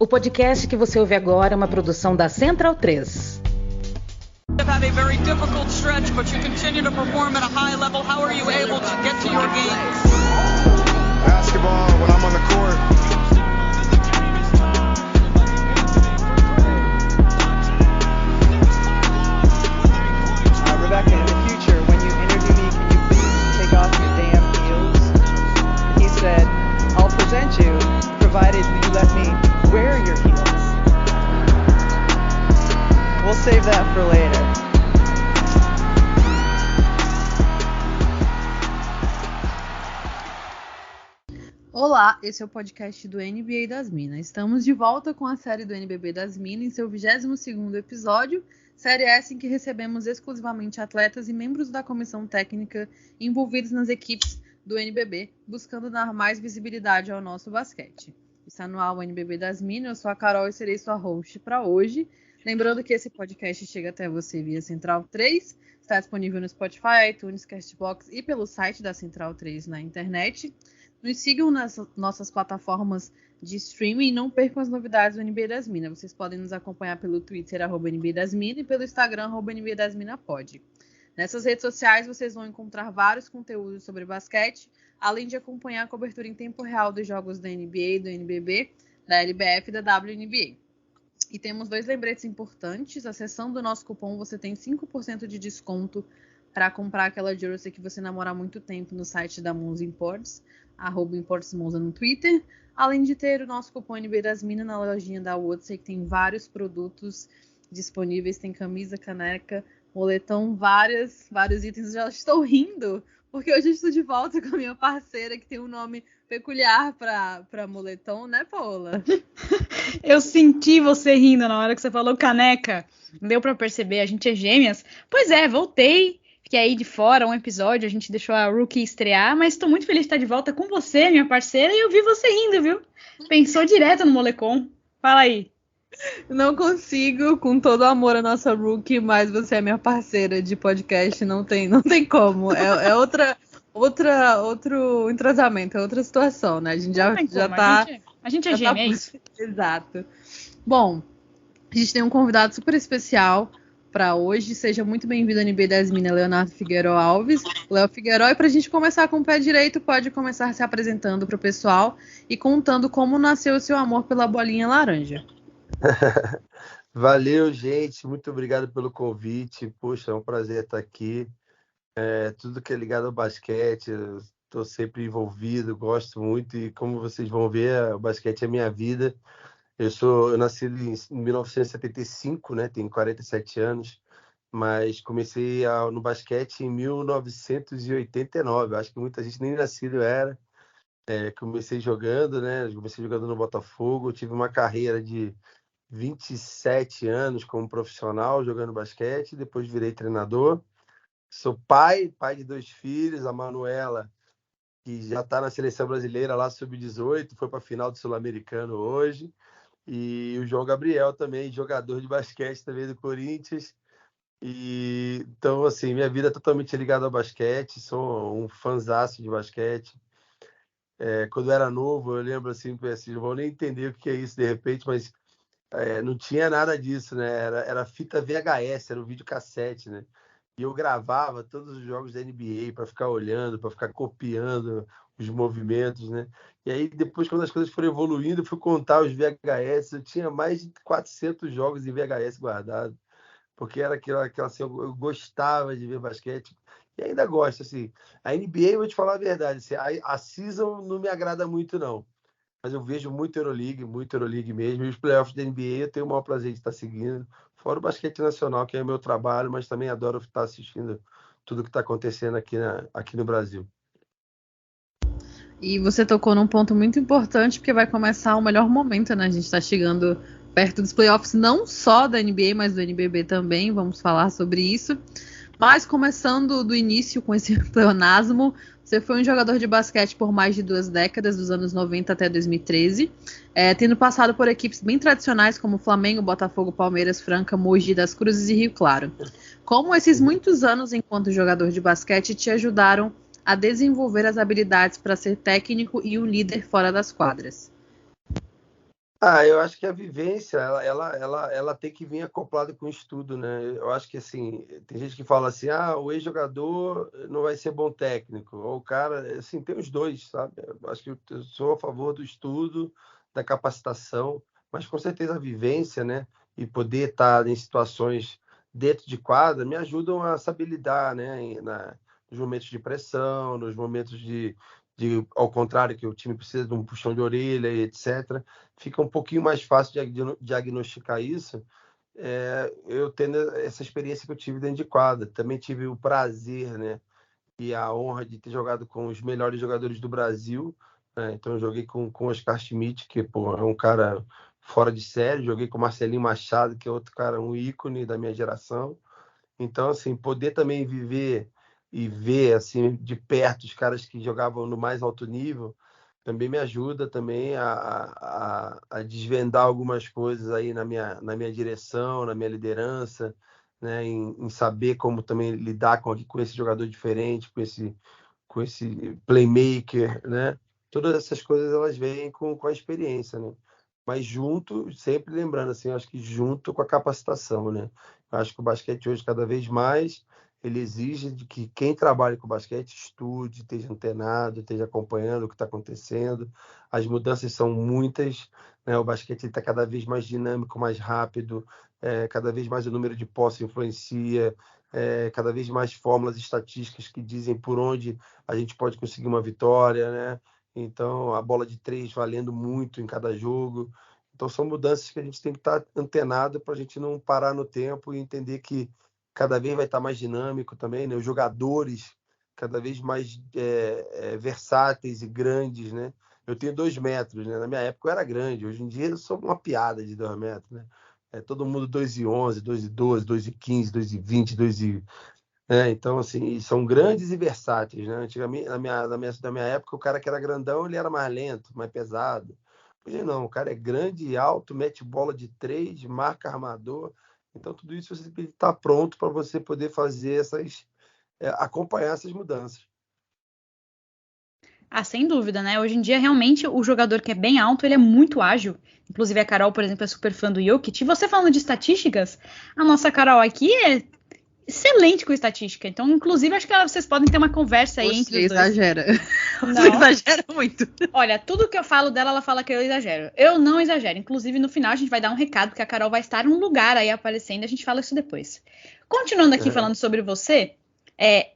O podcast que você ouve agora é uma produção da Central 3. Have a very difficult stretch, but you continue to perform at a high level. How are you able to get to your games? Basketball when I'm on the court. Rebecca, in the future, when you interview me, can you please take off your damn heels? He said, I'll present you, provided you let me wear your heels. We'll save that for later. Olá, esse é o podcast do NBA das Minas. Estamos de volta com a série do NBB das Minas em seu 22º episódio, série essa em que recebemos exclusivamente atletas e membros da comissão técnica envolvidos nas equipes do NBB, buscando dar mais visibilidade ao nosso basquete. Está no ar o NBB das Minas, eu sou a Carol e serei sua host para hoje. Lembrando que esse podcast chega até você via Central 3, está disponível no Spotify, iTunes, Castbox e pelo site da Central 3 na internet. Nos sigam nas nossas plataformas de streaming e não percam as novidades do NBA das Minas. Vocês podem nos acompanhar pelo Twitter, @NBA das Minas, e pelo Instagram, @NBA das Minas Pod. Nessas redes sociais vocês vão encontrar vários conteúdos sobre basquete, além de acompanhar a cobertura em tempo real dos jogos da NBA, do NBB, da LBF e da WNBA. E temos 2 lembretes importantes. Acessando o nosso cupom, você tem 5% de desconto para comprar aquela jersey que você namora há muito tempo no site da Monza Imports, @ImportsMonza no Twitter, além de ter o nosso cupom NB das Minas na lojinha da Odyssey, que tem vários produtos disponíveis, tem camisa, caneca, moletom, vários itens. Já estou rindo, porque hoje eu estou de volta com a minha parceira, que tem um nome peculiar para moletom, né, Paola? Eu senti você rindo na hora que você falou caneca. Não deu para perceber, a gente é gêmeas. Pois é, voltei. Fiquei aí de fora um episódio, a gente deixou a Rookie estrear, mas estou muito feliz de estar de volta com você, minha parceira, e eu vi você rindo, viu? Pensou direto no molecom. Fala aí. Não consigo, com todo o amor a nossa Rookie, mas você é minha parceira de podcast, não tem como. É outro entrosamento, é outra situação, né? A gente já tá... A gente é gêmea, é isso. Exato. Bom, a gente tem um convidado super especial para hoje. Seja muito bem-vindo ao NB das Minas, Leonardo Figueiró Alves. Léo Figueiró, e para a gente começar com o pé direito, pode começar se apresentando para o pessoal e contando como nasceu o seu amor pela bolinha laranja. Valeu, gente. Muito obrigado pelo convite. Poxa, é um prazer estar aqui. Tudo que é ligado ao basquete, eu estou sempre envolvido, gosto muito, e como vocês vão ver, o basquete é minha vida. Eu nasci em 1975, né? Tenho 47 anos, mas comecei no basquete em 1989. Acho que muita gente nem nascido era. Comecei jogando, né? Comecei jogando no Botafogo. Tive uma carreira de 27 anos como profissional jogando basquete. Depois virei treinador. Sou pai de 2 filhos, a Manuela, que já está na seleção brasileira lá, sub-18, foi para a final do Sul-Americano hoje. E o João Gabriel também, jogador de basquete também do Corinthians. Então, assim, minha vida é totalmente ligada ao basquete, sou um fãzaço de basquete. Quando eu era novo, eu lembro assim, não vou nem entender o que é isso de repente, mas não tinha nada disso, né? Era fita VHS, era um videocassete, né? E eu gravava todos os jogos da NBA para ficar olhando, para ficar copiando os movimentos, né? E aí, depois, quando as coisas foram evoluindo, eu fui contar os VHS. Eu tinha mais de 400 jogos em VHS guardados, porque era aquela assim, eu gostava de ver basquete, e ainda gosto, assim. A NBA, eu vou te falar a verdade, assim, a season não me agrada muito, não. Mas eu vejo muito Euroleague mesmo, e os playoffs da NBA eu tenho o maior prazer de estar seguindo. Fora o basquete nacional, que é o meu trabalho, mas também adoro estar assistindo tudo que está acontecendo aqui no Brasil. E você tocou num ponto muito importante, porque vai começar o melhor momento, né? A gente está chegando perto dos playoffs, não só da NBA, mas do NBB também, vamos falar sobre isso. Mas começando do início com esse pleonasmo, você foi um jogador de basquete por mais de 2 décadas, dos anos 90 até 2013, tendo passado por equipes bem tradicionais como Flamengo, Botafogo, Palmeiras, Franca, Mogi das Cruzes e Rio Claro. Como esses muitos anos enquanto jogador de basquete te ajudaram a desenvolver as habilidades para ser técnico e um líder fora das quadras? Eu acho que a vivência, ela tem que vir acoplada com o estudo, né? Eu acho que, assim, tem gente que fala assim, o ex-jogador não vai ser bom técnico, ou o cara, assim, tem os dois, sabe? Eu acho que eu sou a favor do estudo, da capacitação, mas com certeza a vivência, né? E poder estar em situações dentro de quadra me ajudam a saber lidar, né? Nos momentos de pressão, nos momentos ao contrário, que o time precisa de um puxão de orelha, e etc. Fica um pouquinho mais fácil de diagnosticar isso, eu tendo essa experiência que eu tive dentro de quadra. Também tive o prazer, né, e a honra de ter jogado com os melhores jogadores do Brasil, né? Então eu joguei com o Oscar Schmidt, que pô, é um cara fora de série. Joguei com o Marcelinho Machado, que é outro cara, um ícone da minha geração. Então, assim, poder também viver e ver assim de perto os caras que jogavam no mais alto nível também me ajuda também a desvendar algumas coisas aí na minha direção, na minha liderança, né? Em saber como também lidar com esse jogador diferente, com esse playmaker, né? Todas essas coisas elas vêm com a experiência, né? Mas junto, sempre lembrando assim, eu acho que junto com a capacitação, né? Eu acho que o basquete hoje cada vez mais ele exige de que quem trabalha com basquete estude, esteja antenado, esteja acompanhando o que está acontecendo. As mudanças são muitas, né? O basquete está cada vez mais dinâmico, mais rápido, cada vez mais o número de posse influencia, cada vez mais fórmulas estatísticas que dizem por onde a gente pode conseguir uma vitória, né? Então, a bola de 3 valendo muito em cada jogo. Então, são mudanças que a gente tem que estar antenado para a gente não parar no tempo e entender que cada vez vai estar mais dinâmico também, né? Os jogadores cada vez mais versáteis e grandes, né? Eu tenho 2 metros, né? Na minha época eu era grande, hoje em dia eu sou uma piada de 2 metros, né? Todo mundo 2,11, 2,12, 2,15, 2,20, 2 então, assim, são grandes e versáteis, né? Antigamente, na minha época, o cara que era grandão, ele era mais lento, mais pesado. Hoje não, o cara é grande e alto, mete bola de 3, marca armador. Então, tudo isso você tem que estar pronto para você poder fazer acompanhar essas mudanças. Sem dúvida, né? Hoje em dia, realmente, o jogador que é bem alto, ele é muito ágil. Inclusive, a Carol, por exemplo, é super fã do Jokic. E você falando de estatísticas, a nossa Carol aqui é excelente com estatística. Então, inclusive, acho que vocês podem ter uma conversa aí entre os dois. Exagera. Não. Você exagera muito. Olha, tudo que eu falo dela, ela fala que eu exagero. Eu não exagero. Inclusive, no final, a gente vai dar um recado, porque a Carol vai estar num lugar aí aparecendo. A gente fala isso depois. Continuando aqui falando sobre você,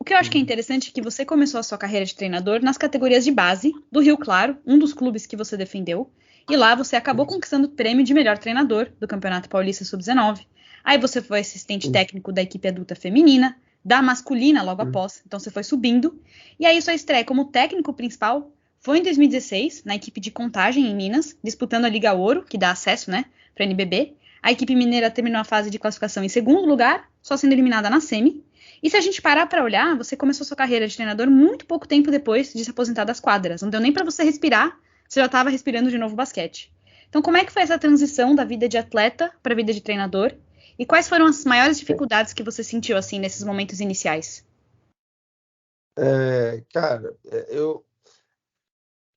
o que eu acho que é interessante é que você começou a sua carreira de treinador nas categorias de base do Rio Claro, um dos clubes que você defendeu. E lá você acabou conquistando o prêmio de melhor treinador do Campeonato Paulista Sub-19. Aí você foi assistente técnico da equipe adulta feminina, da masculina logo após, então você foi subindo. E aí sua estreia como técnico principal foi em 2016, na equipe de Contagem em Minas, disputando a Liga Ouro, que dá acesso, né, para a NBB. A equipe mineira terminou a fase de classificação em segundo lugar, só sendo eliminada na semi. E se a gente parar para olhar, você começou sua carreira de treinador muito pouco tempo depois de se aposentar das quadras. Não deu nem para você respirar, você já estava respirando de novo basquete. Então como é que foi essa transição da vida de atleta para a vida de treinador? E quais foram as maiores dificuldades que você sentiu assim nesses momentos iniciais? Cara,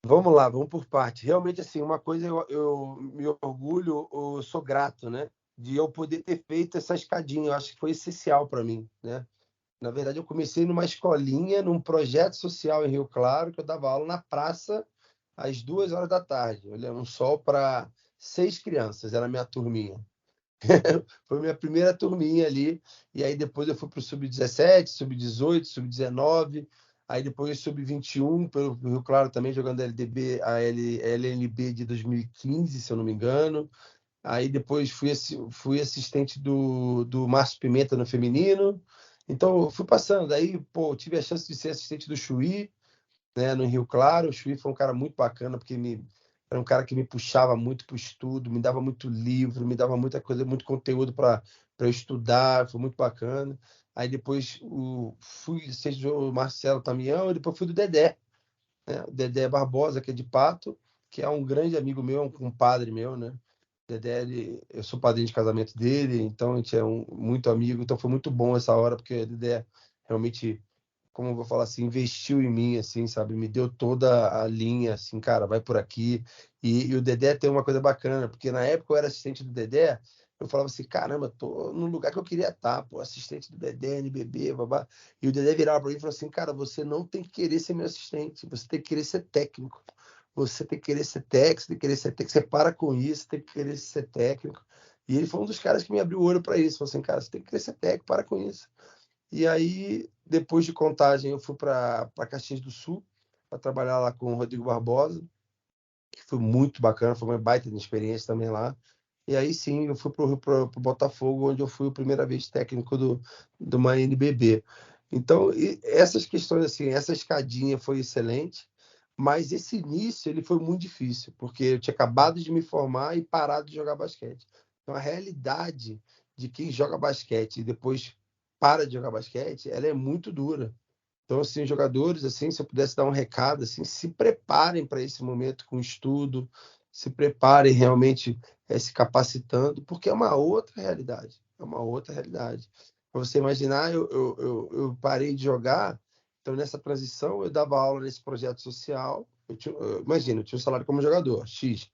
vamos lá, vamos por parte. Realmente, assim, uma coisa eu me orgulho, eu sou grato, né? De eu poder ter feito essa escadinha. Eu acho que foi essencial para mim, né? Na verdade, eu comecei numa escolinha, num projeto social em Rio Claro, que eu dava aula na praça às 2 horas da tarde, olhando um sol para 6 crianças, era a minha turminha. Foi minha primeira turminha ali, e aí depois eu fui para o Sub-17, Sub-18, Sub-19, aí depois Sub-21, pelo Rio Claro também, jogando LDB, a LNB de 2015, se eu não me engano. Aí depois fui assistente do Márcio Pimenta no feminino. Então, eu fui passando. Aí, pô, tive a chance de ser assistente do Chuí, né, no Rio Claro. O Chuí foi um cara muito bacana, porque era um cara que me puxava muito para o estudo, me dava muito livro, me dava muita coisa, muito conteúdo para eu estudar, foi muito bacana. Aí depois fui assistente do Marcelo Tamião, e depois fui do Dedé, né? O Dedé Barbosa, que é de Pato, que é um grande amigo meu, um compadre meu, né? Dedé, eu sou padrinho de casamento dele, então a gente é muito amigo, então foi muito bom essa hora, porque o Dedé realmente como eu vou falar assim, investiu em mim, assim, sabe? Me deu toda a linha, assim, cara, vai por aqui. E o Dedé tem uma coisa bacana, porque na época eu era assistente do Dedé, eu falava assim, caramba, tô no lugar que eu queria estar, pô, assistente do Dedé, NBB, babá. E o Dedé virava para mim e falou assim, cara, você não tem que querer ser meu assistente, você tem que querer ser técnico. Você tem que querer ser técnico, você tem que querer ser técnico, você para com isso, tem que querer ser técnico. E ele foi um dos caras que me abriu o olho para isso. Falou assim, cara, você tem que querer ser técnico, para com isso. E aí, depois de Contagem, eu fui para Caxias do Sul, para trabalhar lá com o Rodrigo Barbosa, que foi muito bacana, foi uma baita de experiência também lá. E aí sim, eu fui para o Botafogo, onde eu fui a primeira vez técnico do uma NBB. Então, essas questões, assim, essa escadinha foi excelente, mas esse início ele foi muito difícil, porque eu tinha acabado de me formar e parado de jogar basquete. Então, a realidade de quem joga basquete e depois para de jogar basquete, ela é muito dura. Então, assim, os jogadores, assim, se eu pudesse dar um recado, assim, se preparem para esse momento com estudo, se preparem realmente se capacitando, porque é uma outra realidade. É uma outra realidade. Para você imaginar, eu parei de jogar, então nessa transição eu dava aula nesse projeto social. Imagina, eu tinha um salário como jogador, X,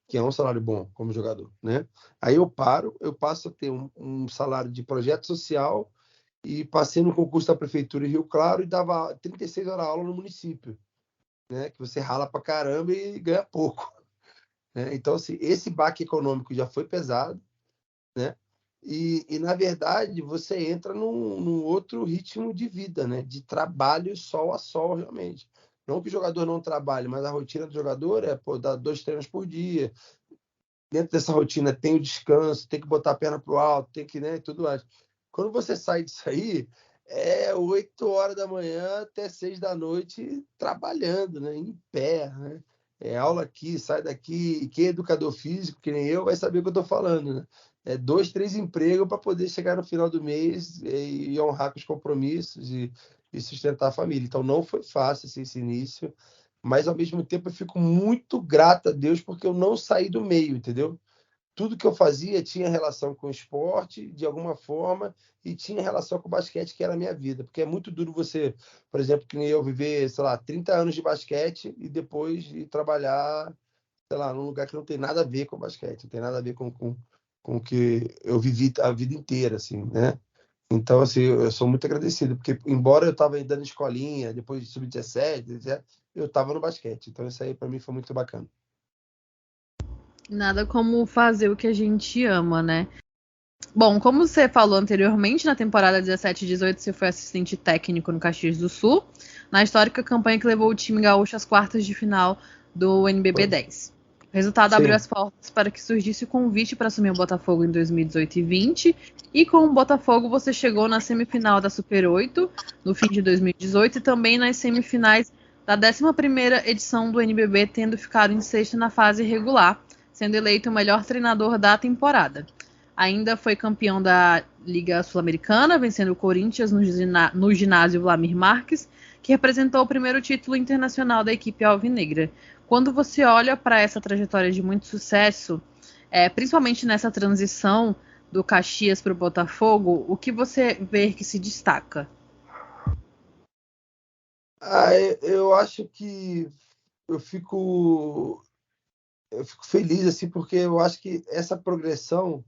que é um salário bom como jogador, né? Aí eu passo a ter um salário de projeto social e passei no concurso da Prefeitura de Rio Claro e dava 36 horas aula no município, né? Que você rala pra caramba e ganha pouco, né? Então, assim, esse baque econômico já foi pesado, né? Na verdade, você entra num outro ritmo de vida, né? De trabalho sol a sol, realmente. Não que o jogador não trabalhe, mas a rotina do jogador é, pô, dar 2 treinos por dia. Dentro dessa rotina tem o descanso, tem que botar a perna pro alto, tem que, né, tudo mais. Quando você sai disso aí, é 8 horas da manhã até 6 da noite trabalhando, né, em pé, né? É aula aqui, sai daqui. E quem é educador físico, que nem eu, vai saber o que eu estou falando, né? É 2, 3 empregos para poder chegar no final do mês e honrar com os compromissos e sustentar a família. Então não foi fácil assim, esse início, mas ao mesmo tempo eu fico muito grato a Deus porque eu não saí do meio, entendeu? Tudo que eu fazia tinha relação com o esporte, de alguma forma, e tinha relação com o basquete, que era a minha vida. Porque é muito duro você, por exemplo, que nem eu viver, sei lá, 30 anos de basquete e depois ir trabalhar, sei lá, num lugar que não tem nada a ver com basquete, não tem nada a ver com o que eu vivi a vida inteira, assim, né? Então, assim, eu sou muito agradecido, porque embora eu estava dando escolinha, depois de sub-17, eu estava no basquete. Então, isso aí para mim foi muito bacana. Nada como fazer o que a gente ama, né? Bom, como você falou anteriormente, na temporada 17 e 18 você foi assistente técnico no Caxias do Sul, na histórica campanha que levou o time gaúcho às quartas de final do NBB 10. O resultado abriu as portas para que surgisse o convite para assumir o Botafogo em 2018 e 20, e com o Botafogo você chegou na semifinal da Super 8 no fim de 2018 e também nas semifinais da 11ª edição do NBB, tendo ficado em sexto na fase regular, sendo eleito o melhor treinador da temporada. Ainda foi campeão da Liga Sul-Americana, vencendo o Corinthians no ginásio Vlamir Marques, que representou o primeiro título internacional da equipe alvinegra. Quando você olha para essa trajetória de muito sucesso, principalmente nessa transição do Caxias para o Botafogo, o que você vê que se destaca? Eu acho que eu fico feliz, assim, porque eu acho que essa progressão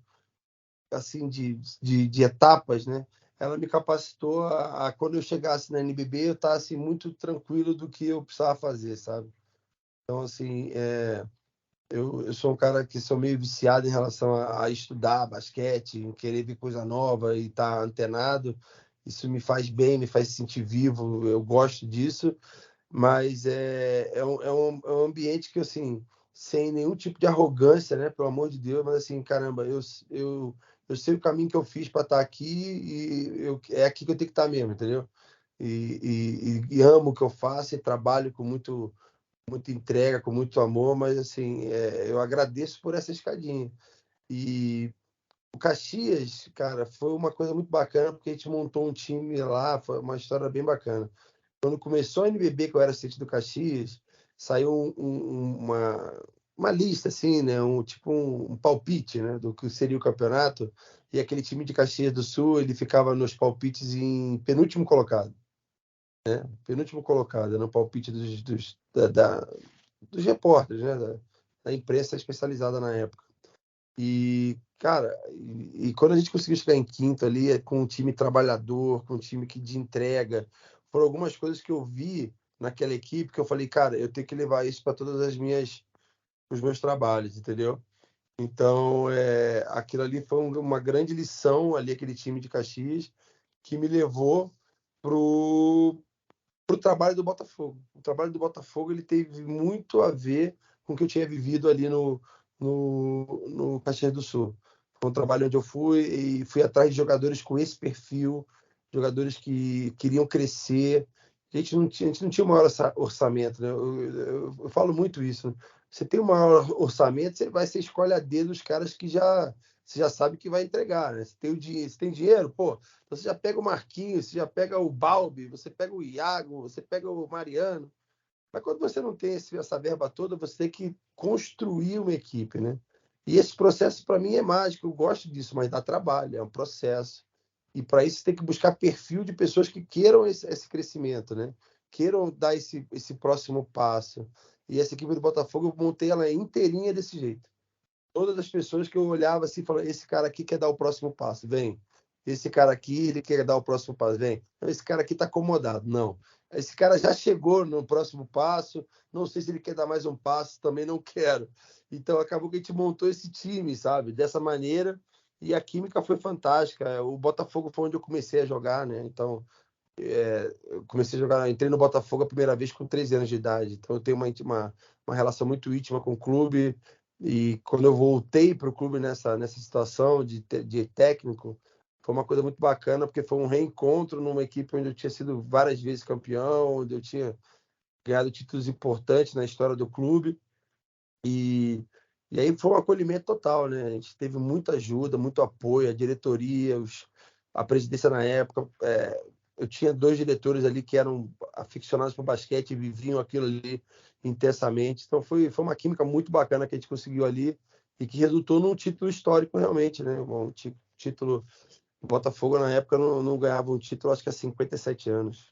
assim de etapas, né? Ela me capacitou a quando eu chegasse na NBB eu estar assim muito tranquilo do que eu precisava fazer, sabe? Então assim, eu sou um cara que sou meio viciado em relação a estudar basquete, em querer ver coisa nova e estar antenado. Isso me faz bem, me faz sentir vivo. Eu gosto disso, mas é um ambiente que assim sem nenhum tipo de arrogância, né? Pelo amor de Deus, mas assim, caramba, eu sei o caminho que eu fiz para estar aqui e é aqui que eu tenho que estar mesmo, entendeu? E amo o que eu faço e trabalho com muita entrega, com muito amor, mas assim, eu agradeço por essa escadinha. E o Caxias, cara, foi uma coisa muito bacana, porque a gente montou um time lá, foi uma história bem bacana. Quando começou a NBB, que eu era assistente do Caxias, saiu uma lista, assim, né? Um palpite, né? Do que seria o campeonato. E aquele time de Caxias do Sul, ele ficava nos palpites em penúltimo colocado. né? Penúltimo colocado, no palpite dos repórteres, né? Da imprensa especializada na época. E, cara, e quando a gente conseguiu chegar em quinto ali, com um time trabalhador, com um time de entrega, foram algumas coisas que eu vi naquela equipe que eu falei, cara, eu tenho que levar isso para todas os meus trabalhos, entendeu? Então, aquilo ali foi uma grande lição, ali, aquele time de Caxias, que me levou pro trabalho do Botafogo. O trabalho do Botafogo ele teve muito a ver com o que eu tinha vivido ali no Caxias do Sul. Foi um trabalho onde eu fui atrás de jogadores com esse perfil, jogadores que queriam crescer. A gente não tinha o maior orçamento, né? Eu falo muito isso. Você tem o maior orçamento, você escolhe a dedo os caras que você já sabe que vai entregar, né? Você tem dinheiro, pô, então você já pega o Marquinhos, você já pega o Balbi, você pega o Iago, você pega o Mariano. Mas quando você não tem essa verba toda, você tem que construir uma equipe, né? E esse processo, para mim, é mágico. Eu gosto disso, mas dá trabalho, é um processo. E para isso, você tem que buscar perfil de pessoas que queiram esse crescimento, né? Queiram dar esse próximo passo. E essa equipe do Botafogo, eu montei ela inteirinha desse jeito. Todas as pessoas que eu olhava assim, falando, esse cara aqui quer dar o próximo passo, vem. Esse cara aqui, ele quer dar o próximo passo, vem. Esse cara aqui está acomodado, não. Esse cara já chegou no próximo passo, não sei se ele quer dar mais um passo, também não quero. Então, acabou que a gente montou esse time, sabe? Dessa maneira, e a química foi fantástica. O Botafogo foi onde eu comecei a jogar, né? Então, eu comecei a jogar, entrei no Botafogo a primeira vez com 13 anos de idade. Então, eu tenho uma relação muito íntima com o clube. E quando eu voltei para o clube nessa situação de técnico, foi uma coisa muito bacana, porque foi um reencontro numa equipe onde eu tinha sido várias vezes campeão, onde eu tinha ganhado títulos importantes na história do clube. E aí foi um acolhimento total, né? A gente teve muita ajuda, muito apoio, a diretoria, a presidência na época. Eu tinha 2 diretores ali que eram aficionados por basquete e viviam aquilo ali intensamente. Então foi uma química muito bacana que a gente conseguiu ali e que resultou num título histórico realmente, né? Um título. O Botafogo na época não ganhava um título, acho que há 57 anos,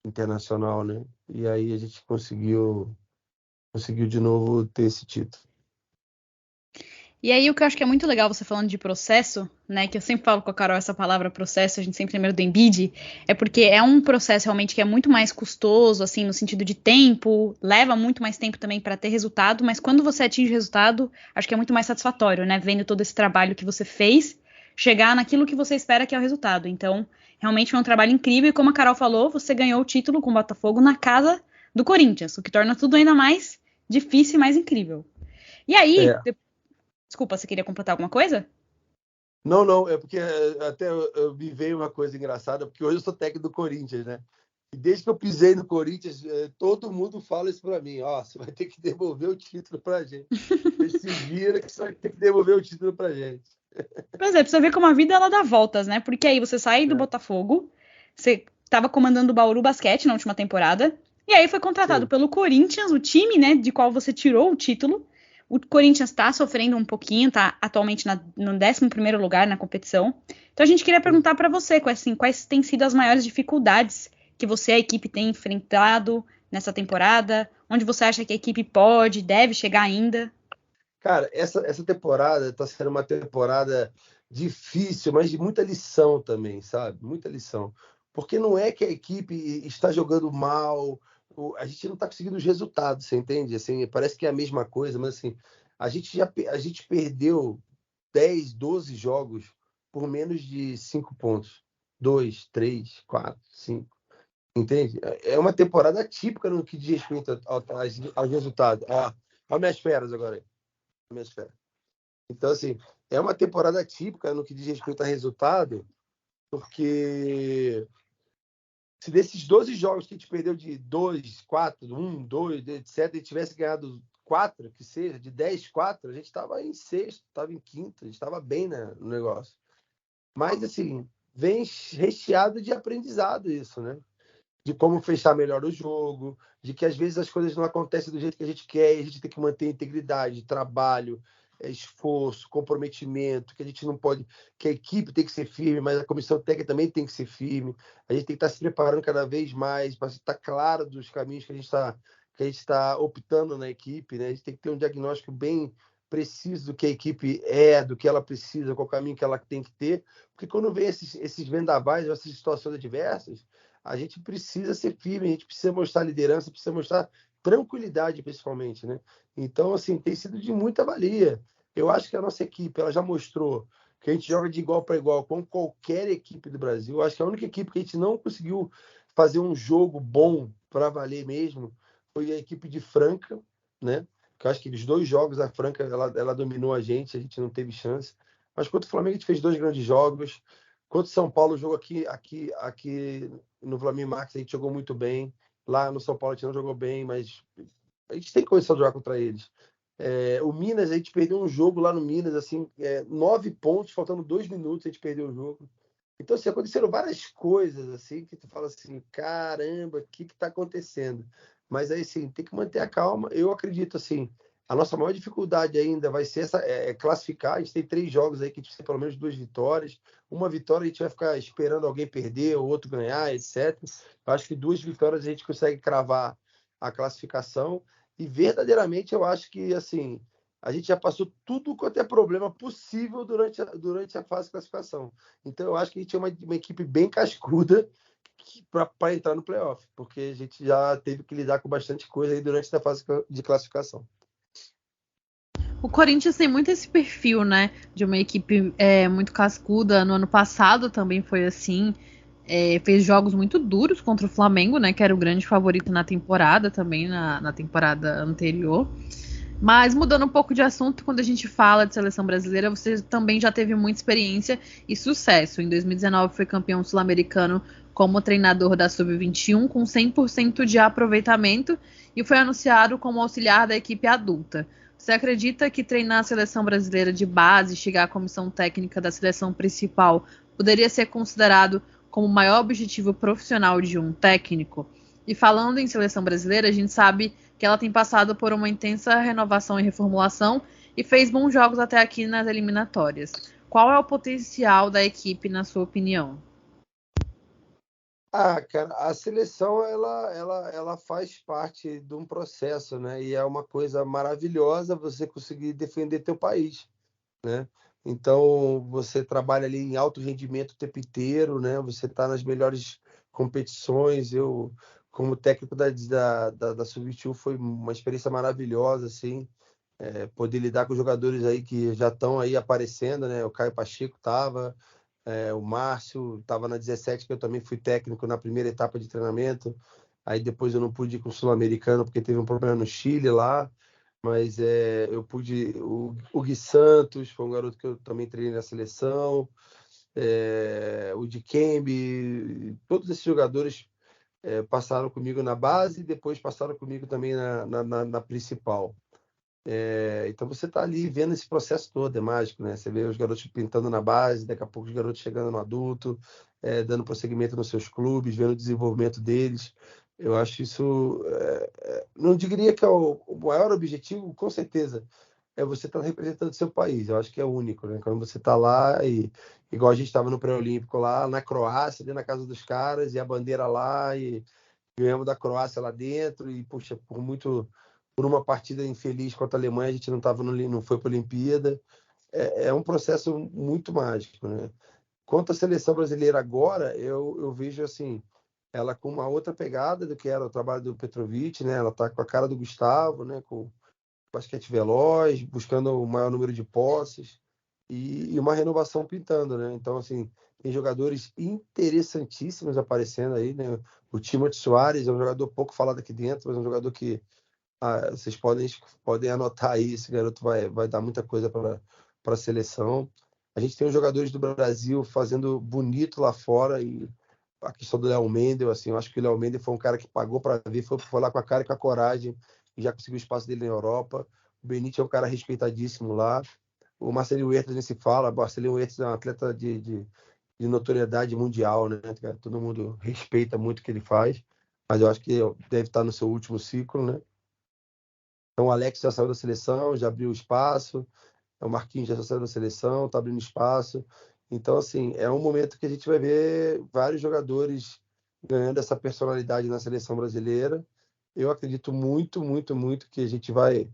internacional, né? E aí a gente conseguiu de novo ter esse título. E aí o que eu acho que é muito legal você falando de processo, né, que eu sempre falo com a Carol essa palavra processo, a gente sempre lembra do Embiid, é porque é um processo realmente que é muito mais custoso, assim, no sentido de tempo, leva muito mais tempo também para ter resultado, mas quando você atinge resultado, acho que é muito mais satisfatório, né, vendo todo esse trabalho que você fez, chegar naquilo que você espera que é o resultado. Então, realmente foi um trabalho incrível e como a Carol falou, você ganhou o título com o Botafogo na casa do Corinthians, o que torna tudo ainda mais difícil e mais incrível. E aí... Desculpa, você queria completar alguma coisa? Não, é porque até eu me veio uma coisa engraçada, porque hoje eu sou técnico do Corinthians, né? E desde que eu pisei no Corinthians, todo mundo fala isso pra mim, ó, você vai ter que devolver o título pra gente. Você se vira que você vai ter que devolver o título pra gente. Pois é, pra você ver como a vida ela dá voltas, né? Porque aí você sai do Botafogo, você tava comandando o Bauru Basquete na última temporada, e aí foi contratado pelo Corinthians, o time, né, de qual você tirou o título. O Corinthians está sofrendo um pouquinho, está atualmente no 11º lugar na competição. Então a gente queria perguntar para você quais têm sido as maiores dificuldades que você e a equipe tem enfrentado nessa temporada, onde você acha que a equipe deve chegar ainda. Cara, essa temporada está sendo uma temporada difícil, mas de muita lição também, sabe? Muita lição. Porque não é que a equipe está jogando mal, a gente não está conseguindo os resultados, você entende? Assim, parece que é a mesma coisa, mas assim, a gente perdeu 10, 12 jogos por menos de 5 pontos. 2, 3, 4, 5. Entende? É uma temporada atípica no que diz respeito aos resultados. Olha minhas feras agora aí. Minhas feras. Então, assim, é uma temporada atípica no que diz respeito a resultado, porque se desses 12 jogos que a gente perdeu de 2, 4, 1, 2, etc., a gente tivesse ganhado 4, que seja, de 10, 4, a gente estava em sexto, estava em quinto, a gente estava bem, né, no negócio. Mas, assim, vem recheado de aprendizado isso, né? De como fechar melhor o jogo, de que às vezes as coisas não acontecem do jeito que a gente quer, e a gente tem que manter a integridade, trabalho, esforço, comprometimento, que a gente não pode, que a equipe tem que ser firme, mas a comissão técnica também tem que ser firme. A gente tem que estar se preparando cada vez mais para estar claro dos caminhos que a gente está optando na equipe, né? A gente tem que ter um diagnóstico bem preciso do que a equipe do que ela precisa, qual o caminho que ela tem que ter, porque quando vem esses vendavais, essas situações adversas, a gente precisa ser firme, a gente precisa mostrar liderança, precisa mostrar tranquilidade, principalmente, né? Então, assim, tem sido de muita valia. Eu acho que a nossa equipe, ela já mostrou que a gente joga de igual para igual com qualquer equipe do Brasil. Eu acho que a única equipe que a gente não conseguiu fazer um jogo bom para valer mesmo foi a equipe de Franca, né? Que eu acho que os 2 jogos a Franca ela dominou a gente não teve chance. Mas contra o Flamengo a gente fez 2 grandes jogos. Contra o São Paulo, o jogo aqui no Flamengo Marques a gente jogou muito bem. Lá no São Paulo a gente não jogou bem, mas a gente tem condição de jogar contra eles. O Minas, a gente perdeu um jogo lá no Minas, assim, 9 pontos, faltando 2 minutos, a gente perdeu o jogo. Então, assim, aconteceram várias coisas, assim, que tu fala assim, caramba, o que está acontecendo? Mas aí, assim, tem que manter a calma. Eu acredito, assim, a nossa maior dificuldade ainda vai ser classificar. A gente tem 3 jogos aí que a gente tem pelo menos 2 vitórias. Uma vitória a gente vai ficar esperando alguém perder, o outro ganhar, etc. Eu acho que 2 vitórias a gente consegue cravar a classificação. E verdadeiramente eu acho que, assim, a gente já passou tudo quanto é problema possível durante a fase de classificação. Então eu acho que a gente é uma equipe bem cascuda para entrar no playoff, porque a gente já teve que lidar com bastante coisa aí durante a fase de classificação. O Corinthians tem muito esse perfil, né, de uma equipe muito cascuda. No ano passado também foi assim. Fez jogos muito duros contra o Flamengo, né, que era o grande favorito na temporada também, na temporada anterior. Mas mudando um pouco de assunto, quando a gente fala de seleção brasileira, você também já teve muita experiência e sucesso. Em 2019 foi campeão sul-americano como treinador da Sub-21 com 100% de aproveitamento e foi anunciado como auxiliar da equipe adulta. Você acredita que treinar a seleção brasileira de base e chegar à comissão técnica da seleção principal poderia ser considerado como o maior objetivo profissional de um técnico? E falando em seleção brasileira, a gente sabe que ela tem passado por uma intensa renovação e reformulação e fez bons jogos até aqui nas eliminatórias. Qual é o potencial da equipe, na sua opinião? Cara, a seleção ela faz parte de um processo, né? E é uma coisa maravilhosa você conseguir defender teu país, né? Então você trabalha ali em alto rendimento o tempo inteiro, né? Você está nas melhores competições. Eu, como técnico da Sub-21, foi uma experiência maravilhosa, assim. Poder lidar com jogadores aí que já estão aí aparecendo, né? O Caio Pacheco estava. O Márcio estava na 17, que eu também fui técnico na primeira etapa de treinamento. Aí depois eu não pude ir com o Sul-Americano porque teve um problema no Chile lá. Mas eu pude. O Gui Santos foi um garoto que eu também treinei na seleção. O Dikembe, todos esses jogadores passaram comigo na base e depois passaram comigo também na principal. Então você está ali vendo esse processo todo, é mágico, né? Você vê os garotos pintando na base, daqui a pouco os garotos chegando no adulto, dando prosseguimento nos seus clubes, vendo o desenvolvimento deles. Eu acho isso, não diria que é o maior objetivo, com certeza, é você estar representando seu país. Eu acho que é único, né? Quando você está lá e igual a gente estava no pré-olímpico lá na Croácia, dentro da casa dos caras, e a bandeira lá, e ganhamos da Croácia lá dentro, e puxa, por uma partida infeliz contra a Alemanha, a gente não foi para a Olimpíada. É um processo muito mágico, né? Quanto à seleção brasileira agora, eu vejo assim, ela com uma outra pegada do que era o trabalho do Petrovic, né? Ela está com a cara do Gustavo, né? Com basquete veloz, buscando o maior número de posses e uma renovação pintando, né? Então, assim, tem jogadores interessantíssimos aparecendo aí, né? O Timothy Soares é um jogador pouco falado aqui dentro, mas é um jogador que vocês podem anotar aí, esse garoto vai dar muita coisa para a seleção. A gente tem os jogadores do Brasil fazendo bonito lá fora, e a questão do Léo Mendel, assim, eu acho que o Léo Mendel foi um cara que pagou para vir, foi lá com a cara e com a coragem, e já conseguiu o espaço dele na Europa. O Benítez é um cara respeitadíssimo lá. O Marcelinho Huertas nem se fala, o Marcelinho Huertas é um atleta de notoriedade mundial, né? Todo mundo respeita muito o que ele faz, mas eu acho que deve estar no seu último ciclo, né? Então o Alex já saiu da seleção, já abriu espaço. O Marquinhos já saiu da seleção, está abrindo espaço. Então, assim, é um momento que a gente vai ver vários jogadores ganhando essa personalidade na seleção brasileira. Eu acredito muito, muito, muito que a gente vai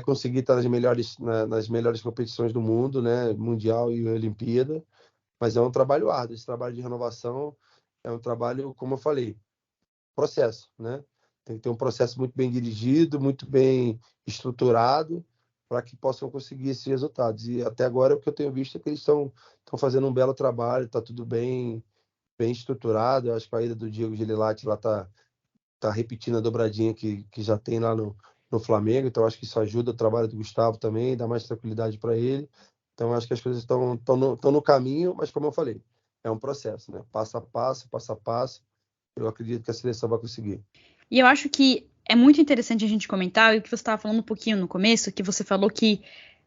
conseguir estar nas melhores competições do mundo, né? Mundial e Olimpíada. Mas é um trabalho árduo. Esse trabalho de renovação é um trabalho, como eu falei, processo, né? Tem que ter um processo muito bem dirigido, muito bem estruturado, para que possam conseguir esses resultados. E até agora o que eu tenho visto é que eles estão fazendo um belo trabalho, está tudo bem estruturado. Eu acho que a ida do Diego Gelilati lá tá repetindo a dobradinha que já tem lá no Flamengo, então acho que isso ajuda o trabalho do Gustavo também, dá mais tranquilidade para ele. Então acho que as coisas estão no caminho, mas como eu falei, é um processo, né? Passo a passo, passo a passo. Eu acredito que a seleção vai conseguir. E eu acho que é muito interessante a gente comentar o que você estava falando um pouquinho no começo, que você falou que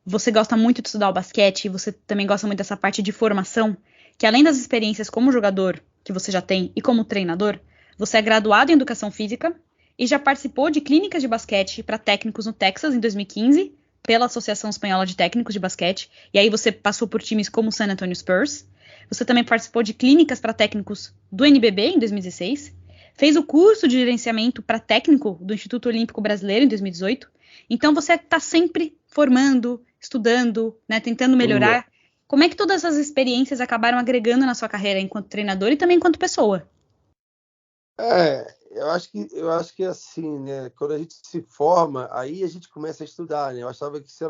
você gosta muito de estudar o basquete e você também gosta muito dessa parte de formação, que além das experiências como jogador que você já tem e como treinador, você é graduado em Educação Física e já participou de clínicas de basquete para técnicos no Texas em 2015, pela Associação Espanhola de Técnicos de Basquete, e aí você passou por times como o San Antonio Spurs. Você também participou de clínicas para técnicos do NBB em 2016, fez o curso de gerenciamento para técnico do Instituto Olímpico Brasileiro em 2018. Então você está sempre formando, estudando, né, tentando melhorar. Como é que todas essas experiências acabaram agregando na sua carreira enquanto treinador e também enquanto pessoa? Eu acho que assim, né? Quando a gente se forma, aí a gente começa a estudar, né? Eu achava que isso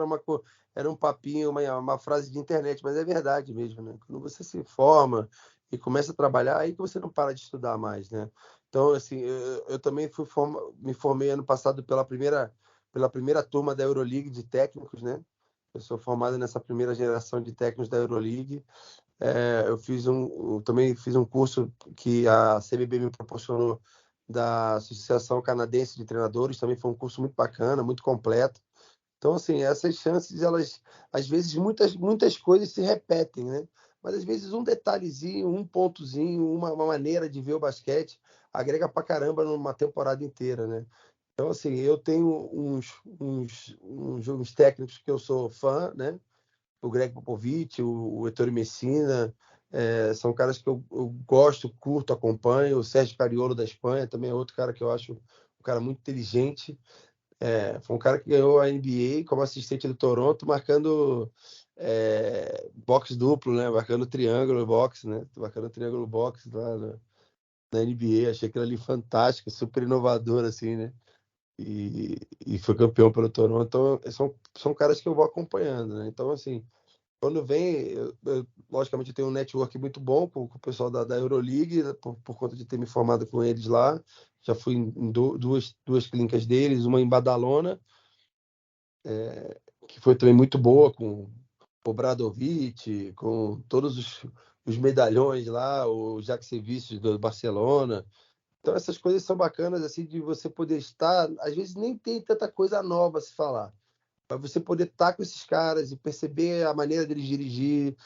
era um papinho, uma frase de internet, mas é verdade mesmo, né? Quando você se forma e começa a trabalhar, aí que você não para de estudar mais, né? Então, assim, eu também me formei ano passado pela primeira turma da Euroleague de técnicos, né? Eu sou formado nessa primeira geração de técnicos da Euroleague. Eu também fiz um curso que a CBB me proporcionou da Associação Canadense de Treinadores, também foi um curso muito bacana, muito completo. Então, assim, essas chances, elas, às vezes, muitas coisas se repetem, né? Mas, às vezes, um detalhezinho, um pontozinho, uma maneira de ver o basquete agrega pra caramba numa temporada inteira, né? Então, assim, eu tenho uns técnicos que eu sou fã, né? O Greg Popovich, o Ettore Messina, são caras que eu gosto, curto, acompanho. O Sérgio Cariolo da Espanha também é outro cara que eu acho um cara muito inteligente. Foi um cara que ganhou a NBA como assistente do Toronto, marcando boxe duplo, né? Marcando triângulo boxe, né? Marcando triângulo boxe lá na NBA. Achei aquilo ali fantástico, super inovador, assim, né? E foi campeão pelo Toronto. Então, são caras que eu vou acompanhando, né? Então, assim, quando vem, logicamente eu tenho um network muito bom com o pessoal da Euroleague, né, por conta de ter me formado com eles lá. Já fui em duas clínicas deles, uma em Badalona, que foi também muito boa, com o Obradovic, com todos os medalhões lá, o Jacksevic do Barcelona. Então essas coisas são bacanas, assim, de você poder estar, às vezes nem tem tanta coisa nova a se falar, para você poder estar com esses caras e perceber a maneira deles dirigir,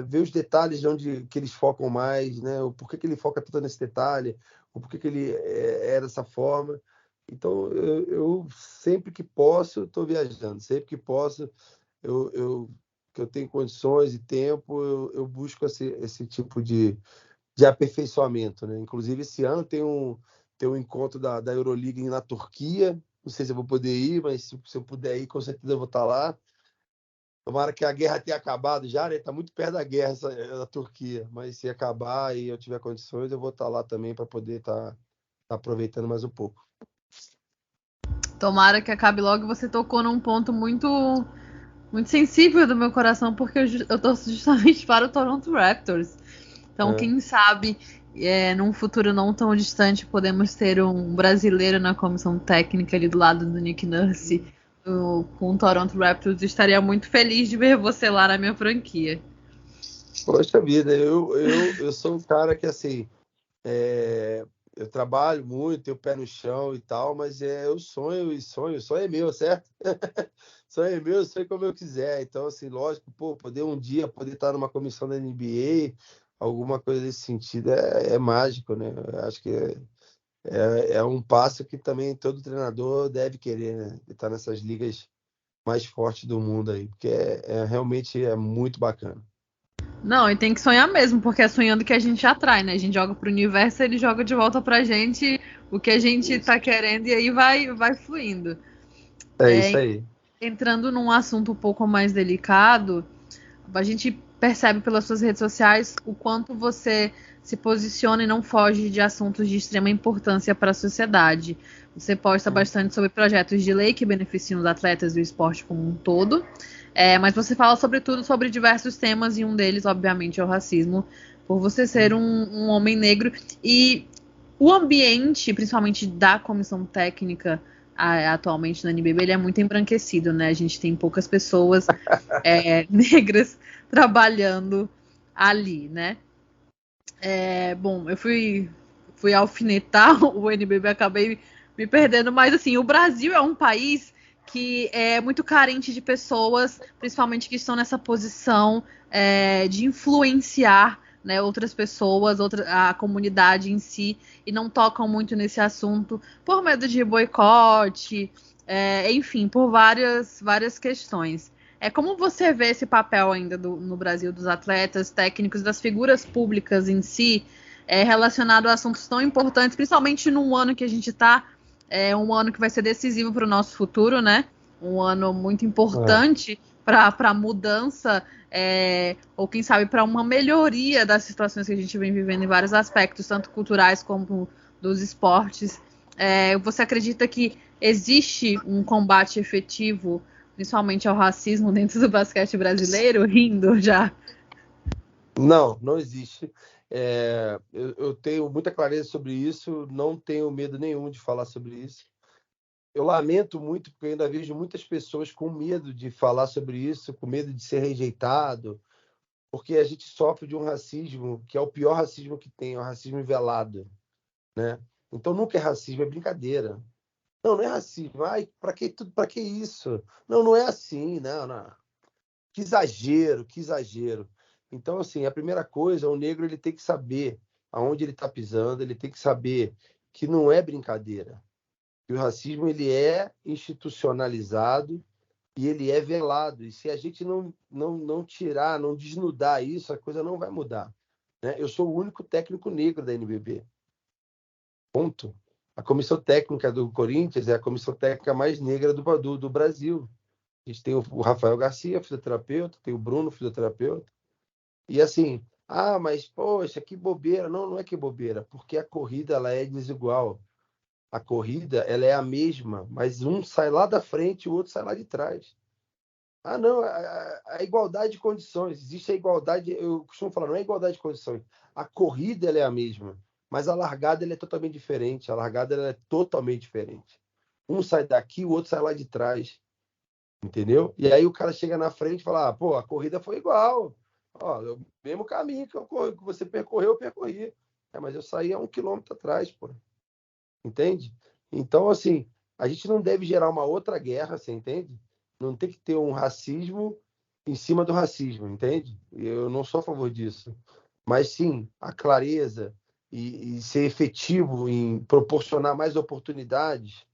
ver os detalhes de onde que eles focam mais, né? O porquê que ele foca tanto nesse detalhe, o porquê que ele é dessa forma. Então, eu sempre que posso, estou viajando. Sempre que posso, que eu tenho condições e tempo, eu busco esse tipo de aperfeiçoamento, né? Inclusive, esse ano tem um encontro da Euroleague na Turquia. Não sei se eu vou poder ir, mas se eu puder ir, com certeza eu vou estar lá. Tomara que a guerra tenha acabado já, né? Está muito perto da guerra da Turquia. Mas se acabar e eu tiver condições, eu vou estar lá também para poder estar aproveitando mais um pouco. Tomara que acabe logo. Você tocou num ponto muito, muito sensível do meu coração, porque eu torço justamente para o Toronto Raptors. Então, quem sabe, num futuro não tão distante, podemos ter um brasileiro na comissão técnica ali do lado do Nick Nurse com o Toronto Raptors. Estaria muito feliz de ver você lá na minha franquia. Poxa vida, eu sou um cara que, assim, eu trabalho muito, tenho o pé no chão e tal, mas eu sonho, o sonho é meu, certo? Sonho é meu, eu sonho como eu quiser. Então, assim, lógico, poder um dia poder estar numa comissão da NBA, alguma coisa desse sentido, é mágico, né? Eu acho que é um passo que também todo treinador deve querer, né? Estar nessas ligas mais fortes do mundo aí, porque realmente é muito bacana. Não, e tem que sonhar mesmo, porque é sonhando que a gente atrai, né? A gente joga pro universo, ele joga de volta pra gente o que a gente tá querendo e aí vai fluindo. É isso aí. Entrando num assunto um pouco mais delicado, a gente percebe pelas suas redes sociais o quanto você se posiciona e não foge de assuntos de extrema importância para a sociedade. Você posta bastante sobre projetos de lei que beneficiam os atletas e o esporte como um todo, mas você fala sobretudo sobre diversos temas e um deles, obviamente, é o racismo, por você ser um homem negro. E o ambiente, principalmente da comissão técnica atualmente no NBB, ele é muito embranquecido, né? A gente tem poucas pessoas negras trabalhando ali, né? Bom, eu fui alfinetar o NBB, acabei me perdendo, mas assim, o Brasil é um país que é muito carente de pessoas, principalmente que estão nessa posição de influenciar, né, outras pessoas, a comunidade em si, e não tocam muito nesse assunto por medo de boicote, enfim, por várias questões. Como você vê esse papel ainda no Brasil dos atletas, técnicos, das figuras públicas em si, relacionado a assuntos tão importantes, principalmente num ano que a gente está, um ano que vai ser decisivo para o nosso futuro, né? Um ano muito importante para a mudança, ou quem sabe para uma melhoria das situações que a gente vem vivendo em vários aspectos, tanto culturais como dos esportes. Você acredita que existe um combate efetivo, principalmente ao racismo dentro do basquete brasileiro? Rindo já. Não existe. Eu tenho muita clareza sobre isso, não tenho medo nenhum de falar sobre isso. Eu lamento muito, porque eu ainda vejo muitas pessoas com medo de falar sobre isso, com medo de ser rejeitado, porque a gente sofre de um racismo que é o pior racismo que tem, é o racismo velado, né? Então nunca é racismo, é brincadeira. Não é racismo. Ai, para que isso? Não é assim, não. Que exagero, que exagero. Então, assim, a primeira coisa, o negro ele tem que saber aonde ele está pisando, ele tem que saber que não é brincadeira. Que o racismo ele é institucionalizado e ele é velado. E se a gente não tirar, não desnudar isso, a coisa não vai mudar, né? Eu sou o único técnico negro da NBB. Ponto. A comissão técnica do Corinthians é a comissão técnica mais negra do Brasil. A gente tem o Rafael Garcia, fisioterapeuta, tem o Bruno, fisioterapeuta. E assim, mas poxa, que bobeira. Não é que bobeira, porque a corrida ela é desigual. A corrida ela é a mesma, mas um sai lá da frente e o outro sai lá de trás. Não, a igualdade de condições. Existe a igualdade, eu costumo falar, não é igualdade de condições. A corrida ela é a mesma, mas a largada ela é totalmente diferente. A largada ela é totalmente diferente. Um sai daqui, o outro sai lá de trás. Entendeu? E aí o cara chega na frente e fala, pô, a corrida foi igual. Ó, o mesmo caminho que você percorreu, eu percorri. Mas eu saí a 1 quilômetro atrás, pô. Entende? Então, assim, a gente não deve gerar uma outra guerra, você entende? Não tem que ter um racismo em cima do racismo, entende? Eu não sou a favor disso. Mas sim, a clareza e ser efetivo em proporcionar mais oportunidades,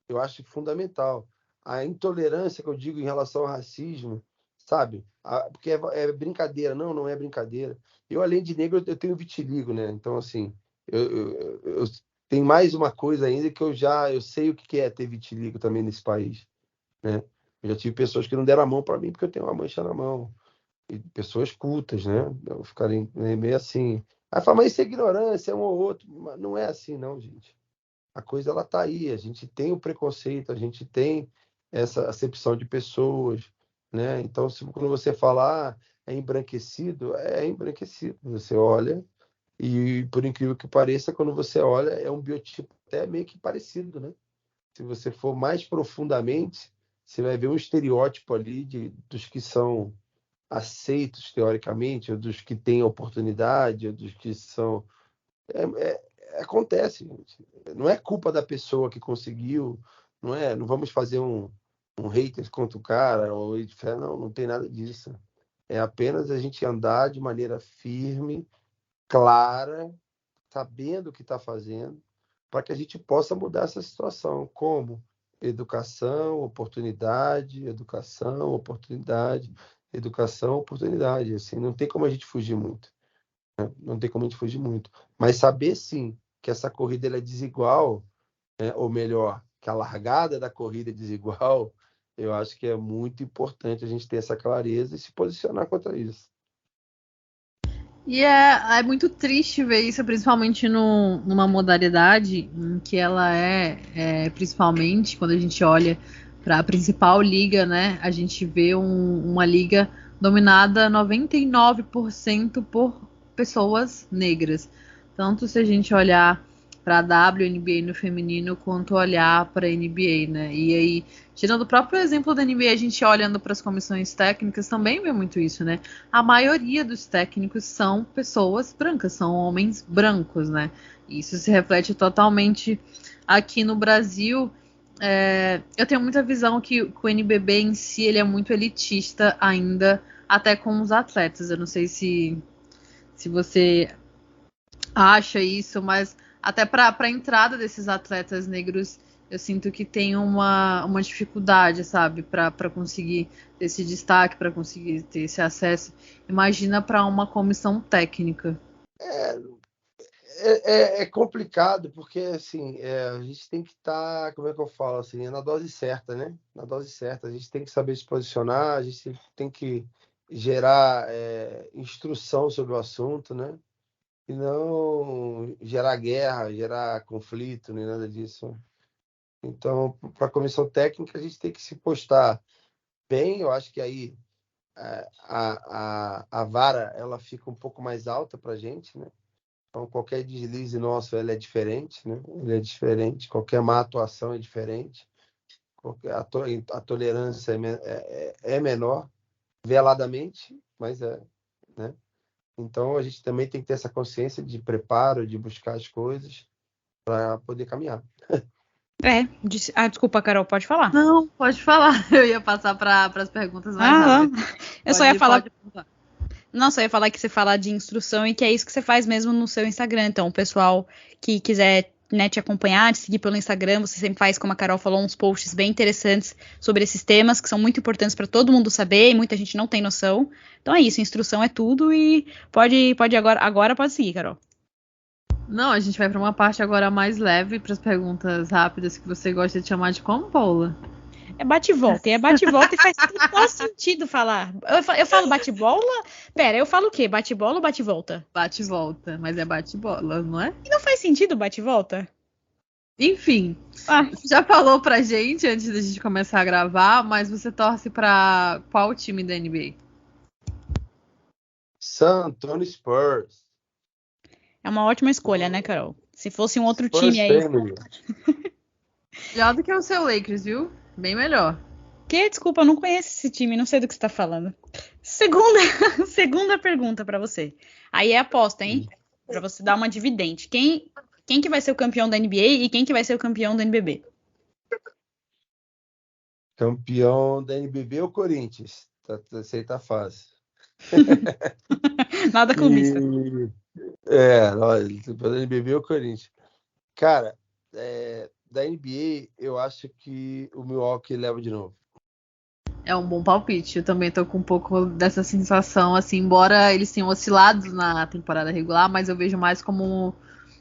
eu acho fundamental. A intolerância que eu digo em relação ao racismo, sabe? Porque é brincadeira. Não é brincadeira. Eu, além de negro, eu tenho vitiligo, né? Então, assim, eu tenho mais uma coisa ainda que eu sei o que é ter vitiligo também nesse país, né? Eu já tive pessoas que não deram a mão para mim porque eu tenho uma mancha na mão. E pessoas cultas, né? Ficarem meio assim. Aí fala, mas isso é ignorância, é um ou outro. Mas não é assim, não, gente. A coisa ela tá aí. A gente tem o preconceito, a gente tem essa acepção de pessoas, né? Então, quando você fala, é embranquecido, é embranquecido. Você olha e, por incrível que pareça, quando você olha, é um biotipo até meio que parecido, né? Se você for mais profundamente, você vai ver um estereótipo ali dos que são aceitos teoricamente, ou dos que têm oportunidade, ou dos que são. Acontece, gente. Não é culpa da pessoa que conseguiu, não vamos fazer um hater contra o cara, ou não tem nada disso. É apenas a gente andar de maneira firme, clara, sabendo o que está fazendo, para que a gente possa mudar essa situação. Como? educação, oportunidade, educação, oportunidade, educação, oportunidade. Assim, não tem como a gente fugir muito. Não tem como a gente fugir muito. Mas saber, sim, que essa corrida ela é desigual, né? Ou melhor, que a largada da corrida é desigual, eu acho que é muito importante a gente ter essa clareza e se posicionar contra isso. E é muito triste ver isso, principalmente numa modalidade em que ela principalmente quando a gente olha para a principal liga, né? A gente vê uma liga dominada 99% por pessoas negras. Tanto se a gente olhar para a WNBA no feminino, quanto olhar para a NBA, né? E aí, tirando o próprio exemplo da NBA, a gente olhando para as comissões técnicas também vê muito isso, né? A maioria dos técnicos são pessoas brancas, são homens brancos, né? Isso se reflete totalmente aqui no Brasil. Eu tenho muita visão que o NBB em si ele é muito elitista ainda, até com os atletas. Eu não sei se você acha isso, mas até para a entrada desses atletas negros, eu sinto que tem uma dificuldade, sabe, para conseguir ter esse destaque, para conseguir ter esse acesso. Imagina para uma comissão técnica. É complicado, porque assim, a gente tem que estar, como é que eu falo, assim, na dose certa, né? Na dose certa. A gente tem que saber se posicionar, a gente tem que gerar instrução sobre o assunto, né? E não gerar guerra, gerar conflito, nem nada disso. Então, para a comissão técnica, a gente tem que se postar bem. Eu acho que aí a vara ela fica um pouco mais alta para a gente, né? Então, qualquer deslize nosso ele é diferente, né? Ele é diferente. Qualquer má atuação é diferente. A tolerância é menor, veladamente, mas né? Então, a gente também tem que ter essa consciência de preparo, de buscar as coisas para poder caminhar. Desculpa, Carol, pode falar. Não, pode falar. Eu ia passar para as perguntas mais rápidas. Eu só ia falar. Não, só ia falar que você fala de instrução e que é isso que você faz mesmo no seu Instagram. Então, o pessoal que quiser, né, te acompanhar, te seguir pelo Instagram, você sempre faz, como a Carol falou, uns posts bem interessantes sobre esses temas que são muito importantes para todo mundo saber e muita gente não tem noção. Então é isso, instrução é tudo e pode agora pode seguir, Carol. Não, a gente vai para uma parte agora mais leve, para as perguntas rápidas que você gosta de chamar de como, Paula? É bate-volta e faz todo sentido falar. Eu falo bate-bola? Pera, eu falo o quê? Bate-bola ou bate-volta? Bate-volta, mas é bate-bola, não é? E não faz sentido bate-volta? Enfim, você já falou pra gente antes da gente começar a gravar, mas você torce pra qual time da NBA? San Antonio Spurs. É uma ótima escolha, né, Carol? Se fosse um outro Spurs time aí... Melhor do que o seu Lakers, viu? Bem melhor. Desculpa, eu não conheço esse time, não sei do que você tá falando. Segunda pergunta pra você. Aí é aposta, hein? Pra você dar uma dividente. Quem que vai ser o campeão da NBA e quem que vai ser o campeão da NBB? Campeão da NBB ou Corinthians? Isso aí tá fácil. Nada clubista. Da NBB ou Corinthians. Cara, da NBA, eu acho que o Milwaukee leva de novo. É um bom palpite. Eu também tô com um pouco dessa sensação, assim, embora eles tenham oscilado na temporada regular, mas eu vejo mais como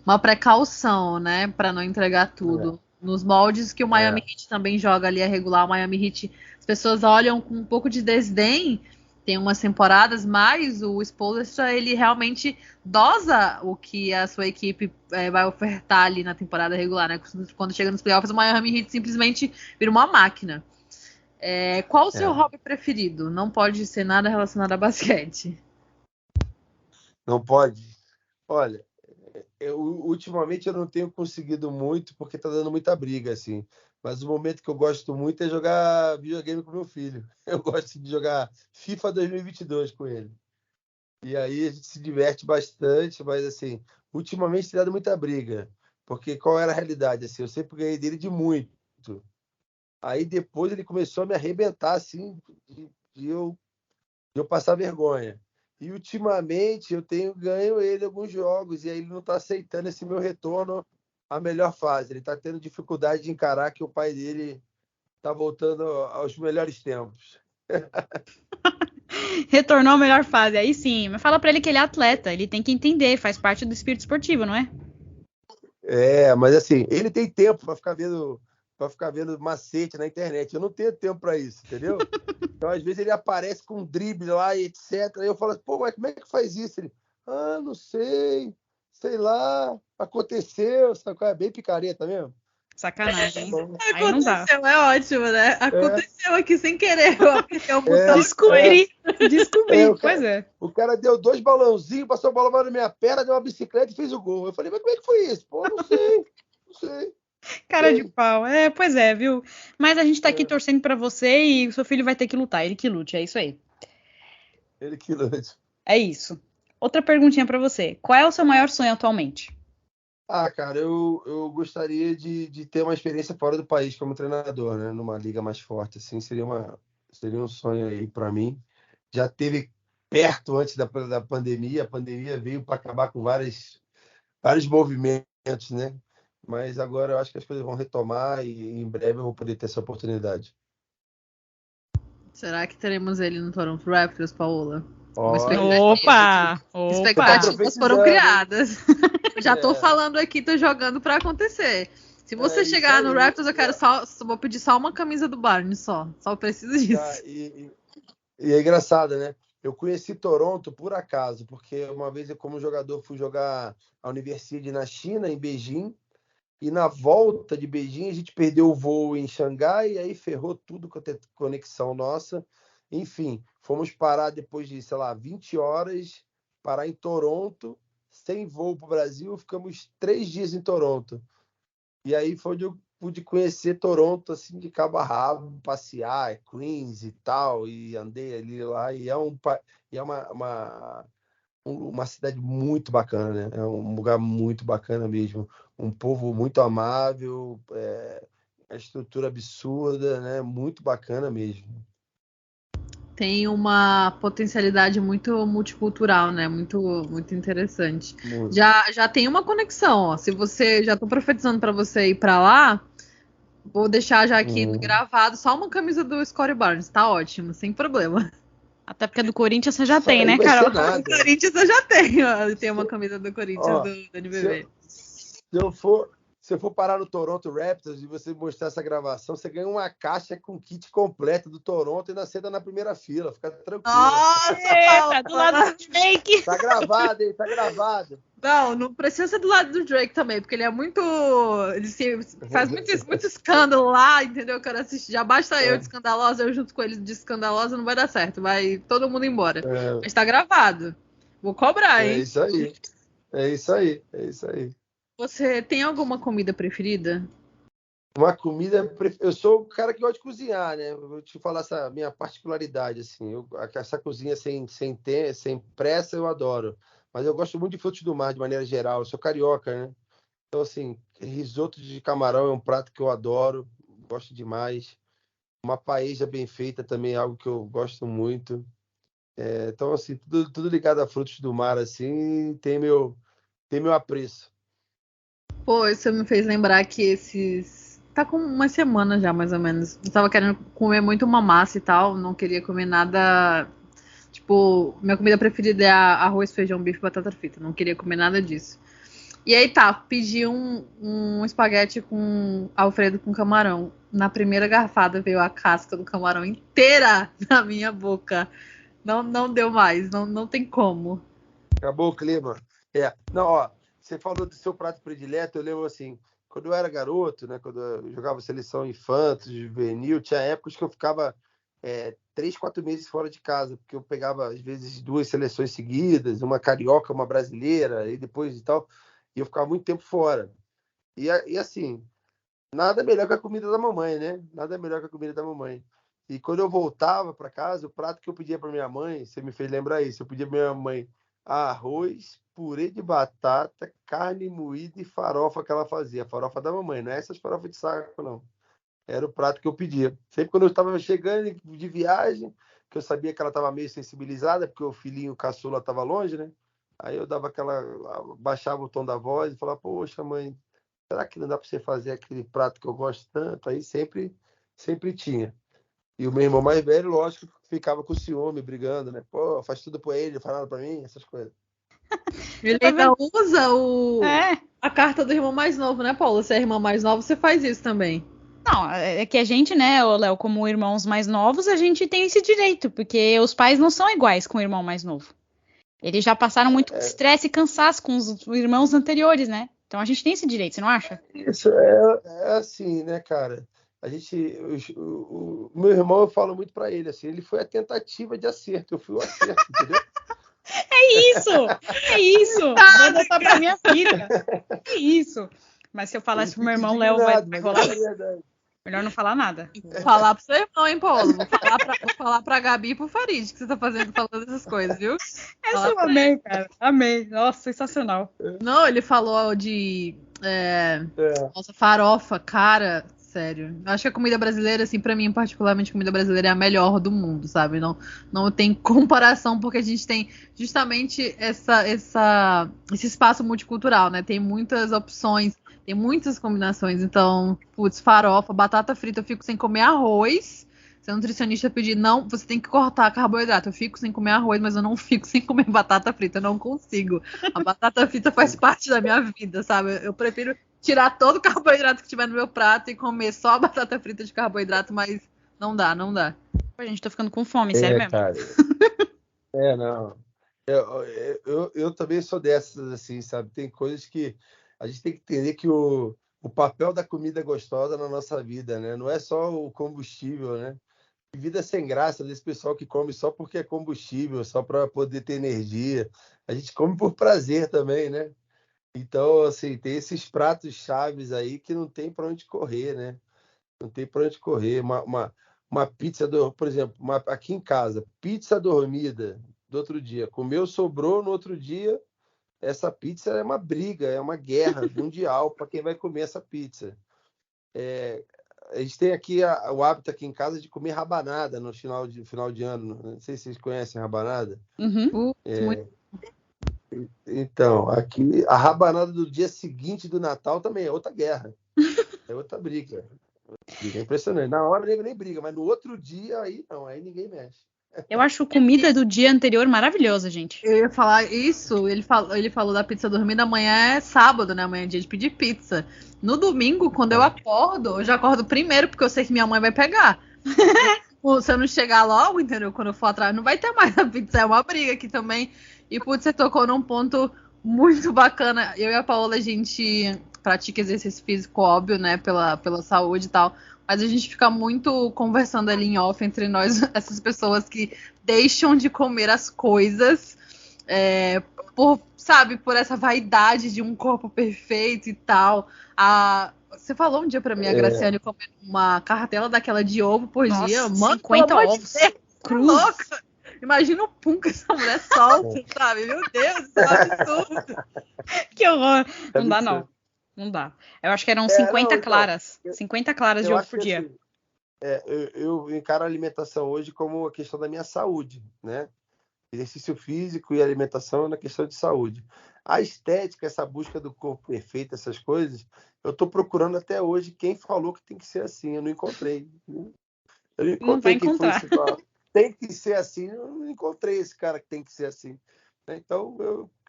uma precaução, né, para não entregar tudo. Nos moldes que o Miami Heat também joga ali a regular, o Miami Heat, as pessoas olham com um pouco de desdém. Tem umas temporadas, mas o Spoelstra, ele realmente dosa o que a sua equipe vai ofertar ali na temporada regular, né? Quando chega nos playoffs, o Miami Heat simplesmente vira uma máquina. Qual o seu hobby preferido? Não pode ser nada relacionado a basquete. Não pode? Olha, ultimamente eu não tenho conseguido muito, porque tá dando muita briga, assim. Mas o momento que eu gosto muito é jogar videogame com meu filho. Eu gosto de jogar FIFA 2022 com ele. E aí a gente se diverte bastante, mas assim, ultimamente tem dado muita briga. Porque qual era a realidade? Assim, eu sempre ganhei dele de muito. Aí depois ele começou a me arrebentar, assim, de eu passar vergonha. E ultimamente eu tenho ganho ele alguns jogos, e aí ele não está aceitando esse meu retorno à melhor fase. Ele está tendo dificuldade de encarar que o pai dele tá voltando aos melhores tempos. Retornou à melhor fase, aí sim. Mas fala pra ele que ele é atleta, ele tem que entender, faz parte do espírito esportivo, não é? Mas assim, ele tem tempo para ficar vendo macete na internet. Eu não tenho tempo para isso, entendeu? Então, às vezes, ele aparece com um drible lá e etc. Aí eu falo assim, pô, mas como é que faz isso? Ele, não sei lá, aconteceu, sabe? É bem picareta mesmo. Sacanagem, hein? Aí não dá. Aconteceu, é ótimo, né? Aconteceu aqui sem querer. Eu apertei o botão. Descobri, pois é. O cara deu 2 balãozinhos, passou a bola na minha perna, deu uma bicicleta e fez o gol. Eu falei, mas como é que foi isso? Pô, não sei. Cara de pau. Pois é, viu? Mas a gente tá aqui torcendo pra você e o seu filho vai ter que lutar. Ele que lute, é isso aí. Ele que lute. É isso. Outra perguntinha pra você. Qual é o seu maior sonho atualmente? Cara, eu gostaria de ter uma experiência fora do país como treinador, né? Numa liga mais forte, assim, seria um sonho aí para mim. Já teve perto antes da pandemia, a pandemia veio para acabar com vários movimentos, né? Mas agora eu acho que as coisas vão retomar e em breve eu vou poder ter essa oportunidade. Será que teremos ele no Toronto Raptors, Paola? Opa! Expectativas foram criadas. Já tô falando aqui, tô jogando pra acontecer. Se você chegar no Raptors, eu quero vou pedir só uma camisa do Barnes, só preciso disso. E é engraçado, né? Eu conheci Toronto por acaso, porque uma vez eu, como jogador, fui jogar a universidade na China, em Beijing, e na volta de Beijing a gente perdeu o voo em Xangai, e aí ferrou tudo com a conexão nossa. Enfim, fomos parar depois de, 20 horas, parar em Toronto, sem voo para o Brasil, ficamos 3 dias em Toronto. E aí foi onde eu pude conhecer Toronto, assim, de cabo a rabo, passear, Queens e tal, e andei ali lá, e é uma cidade muito bacana, né? É um lugar muito bacana mesmo, um povo muito amável, a estrutura absurda, né? Muito bacana mesmo. Tem uma potencialidade muito multicultural, né? Muito, muito interessante. Muito. Já tem uma conexão, ó. Se você, já tô profetizando para você ir para lá, vou deixar já aqui gravado só uma camisa do Scottie Barnes, tá ótimo, sem problema. Até porque do Corinthians você já tem, né, Carol? Do Corinthians eu já tenho, ó. Tem uma camisa do Corinthians do NBB. Se eu for parar no Toronto Raptors e você mostrar essa gravação, você ganha uma caixa com kit completo do Toronto e ainda senta na primeira fila. Fica tranquilo. Nossa, do lado do Drake. Tá gravado, hein? Tá gravado. Não precisa ser do lado do Drake também, porque ele é muito. Ele faz muito escândalo lá, entendeu? Eu quero assistir. Já basta eu de escandalosa, eu junto com ele de escandalosa, não vai dar certo. Vai todo mundo embora. Mas tá gravado. Vou cobrar, hein? É isso aí. Você tem alguma comida preferida? Uma comida. Eu sou o cara que gosta de cozinhar, né? Vou te falar essa minha particularidade, assim. Essa cozinha sem pressa eu adoro. Mas eu gosto muito de frutos do mar, de maneira geral. Eu sou carioca, né? Então, assim, risoto de camarão é um prato que eu adoro. Gosto demais. Uma paella bem feita também é algo que eu gosto muito. Então, assim, tudo ligado a frutos do mar, assim, tem meu apreço. Pô, isso me fez lembrar que tá com uma semana já, mais ou menos. Eu tava querendo comer muito uma massa e tal, não queria comer nada. Tipo, minha comida preferida é arroz, feijão, bife, batata frita. Não queria comer nada disso. E aí pedi um espaguete com Alfredo com camarão. Na primeira garfada veio a casca do camarão inteira na minha boca. Não deu mais, não tem como. Acabou o clima. Não, ó, você falou do seu prato predileto, eu lembro assim, quando eu era garoto, né, quando eu jogava seleção infantil, juvenil, tinha épocas que eu ficava 3, 4 meses fora de casa, porque eu pegava, às vezes, 2 seleções seguidas, uma carioca, uma brasileira, e depois e tal, e eu ficava muito tempo fora. E assim, nada melhor que a comida da mamãe, né? Nada melhor que a comida da mamãe. E quando eu voltava para casa, o prato que eu pedia para minha mãe, você me fez lembrar isso, eu pedia para minha mãe arroz, purê de batata, carne moída e farofa que ela fazia. Farofa da mamãe, não é essas farofas de saco, não. Era o prato que eu pedia. Sempre quando eu estava chegando de viagem, que eu sabia que ela estava meio sensibilizada, porque o filhinho caçula estava longe, né? Aí eu baixava o tom da voz e falava, poxa, mãe, será que não dá para você fazer aquele prato que eu gosto tanto? Aí sempre sempre tinha. E o meu irmão mais velho, lógico, ficava com ciúme, brigando, né? Pô, faz tudo por ele, não faz nada pra mim, essas coisas. Ele ainda usa a carta do irmão mais novo, né, Paula? Se é irmã mais nova, você faz isso também. Não, é que a gente, né, Léo, como irmãos mais novos, a gente tem esse direito, porque os pais não são iguais com o irmão mais novo. Eles já passaram muito estresse e cansaço com os irmãos anteriores, né? Então a gente tem esse direito, você não acha? Isso é assim, né, cara? O meu irmão, eu falo muito pra ele, assim, ele foi a tentativa de acerto, eu fui o acerto, entendeu? É isso. Vou botar pra minha filha. É isso. Mas se eu falar isso pro meu irmão, Léo vai rolar. Melhor não falar nada. Vou falar pro seu irmão, hein, Paulo? Vou falar pra falando pro Farid que você tá falando essas coisas, viu? Essa eu amei, cara. Amei. Nossa, sensacional. Não, ele falou de nossa, farofa, cara, sério. Eu acho que a comida brasileira, assim, pra mim, particularmente, a comida brasileira é a melhor do mundo, sabe? Não tem comparação, porque a gente tem justamente esse espaço multicultural, né? Tem muitas opções, tem muitas combinações. Então, putz, farofa, batata frita, eu fico sem comer arroz. Se a nutricionista pedir, não, você tem que cortar carboidrato. Eu fico sem comer arroz, mas eu não fico sem comer batata frita. Eu não consigo. A batata frita faz parte da minha vida, sabe? Eu prefiro tirar todo o carboidrato que tiver no meu prato e comer só a batata frita de carboidrato, mas não dá. Pô, gente, tô ficando com fome, sério mesmo. Cara. Não. Eu também sou dessas, assim, sabe? Tem coisas que a gente tem que entender que o papel da comida gostosa na nossa vida, né? Não é só o combustível, né? Vida sem graça desse pessoal que come só porque é combustível, só para poder ter energia. A gente come por prazer também, né? Então, assim, tem esses pratos chaves aí que não tem para onde correr, né? Não tem para onde correr. Uma pizza, por exemplo, aqui em casa, pizza dormida do outro dia. Comeu, sobrou no outro dia. Essa pizza é uma briga, é uma guerra mundial para quem vai comer essa pizza. A gente tem aqui o hábito aqui em casa de comer rabanada no final de ano. Não sei se vocês conhecem rabanada. Uhum. Então, aqui a rabanada do dia seguinte do Natal também é outra guerra. É outra briga. É impressionante. Na hora nem briga, mas no outro dia aí não, aí ninguém mexe. Eu acho comida do dia anterior maravilhosa, gente. Eu ia falar isso, ele falou da pizza dormida, amanhã é sábado, né? Amanhã é dia de pedir pizza. No domingo, quando eu acordo, eu já acordo primeiro, porque eu sei que minha mãe vai pegar. Se eu não chegar logo, entendeu? Quando eu for atrás, não vai ter mais a pizza, é uma briga aqui também. E, putz, você tocou num ponto muito bacana. Eu e a Paola, a gente pratica exercício físico, óbvio, né? Pela saúde e tal. Mas a gente fica muito conversando ali em off entre nós, essas pessoas que deixam de comer as coisas por essa vaidade de um corpo perfeito e tal. Você falou um dia pra mim, a Graciane, comer uma cartela daquela de ovo por dia. Mano, 50 ovos. Louca. Imagina o pum que essa mulher solta, sabe? Meu Deus, isso é um absurdo. Que horror. Não dá, não. Não dá. Eu acho que eram 50 claras. 50 claras de ovo por dia. Assim, eu encaro a alimentação hoje como a questão da minha saúde, né? Exercício físico e alimentação é na questão de saúde. A estética, essa busca do corpo perfeito, essas coisas, eu estou procurando até hoje quem falou que tem que ser assim. Eu não encontrei. Eu não encontrei não vai encontrar. Quem foi tem que ser assim. Eu não encontrei esse cara que tem que ser assim. Então,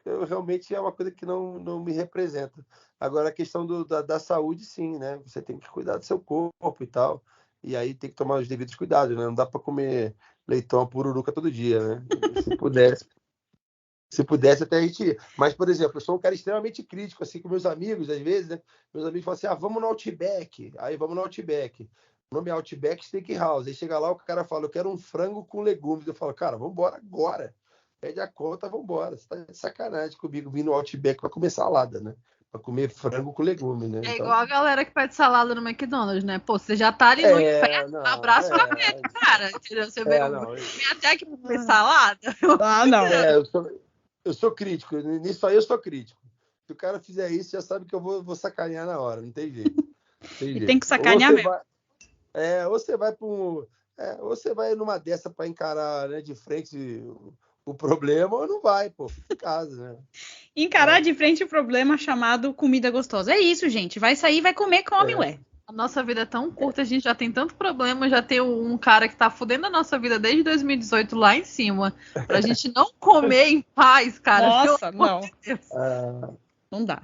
eu realmente é uma coisa que não me representa. Agora, a questão da saúde, sim, né? Você tem que cuidar do seu corpo e tal. E aí tem que tomar os devidos cuidados, né? Não dá para comer leitão, pururuca todo dia, né? Se pudesse até a gente ir. Mas, por exemplo, eu sou um cara extremamente crítico, assim, com meus amigos, às vezes, né? Meus amigos falam assim, vamos no Outback. Aí vamos no Outback. O nome é Outback Steakhouse. Aí chega lá, o cara fala, eu quero um frango com legumes. Eu falo, cara, vamos embora agora. Pede a conta, vamos embora. Você tá de sacanagem comigo vir no Outback para comer salada, né? Para comer frango com legume, né? É igual a galera que pede salada no McDonald's, né? Pô, você já tá ali no inferno, abraço pra mim, cara. Entendeu? Você vem até que comer salada. Não. Eu sou crítico. Nisso aí eu sou crítico. Se o cara fizer isso, já sabe que eu vou sacanear na hora. Não tem jeito. E tem que sacanear mesmo. Ou você vai para ou você vai numa dessa para encarar, né, de frente o problema, ou não vai, pô, fica em casa, né? Encarar de frente o problema chamado comida gostosa. É isso, gente. Vai sair, vai comer, come, ué. A nossa vida é tão curta, a gente já tem tanto problema, já tem um cara que tá fudendo a nossa vida desde 2018 lá em cima, pra gente não comer em paz, cara. Nossa, pelo amor não. de Deus. Não dá.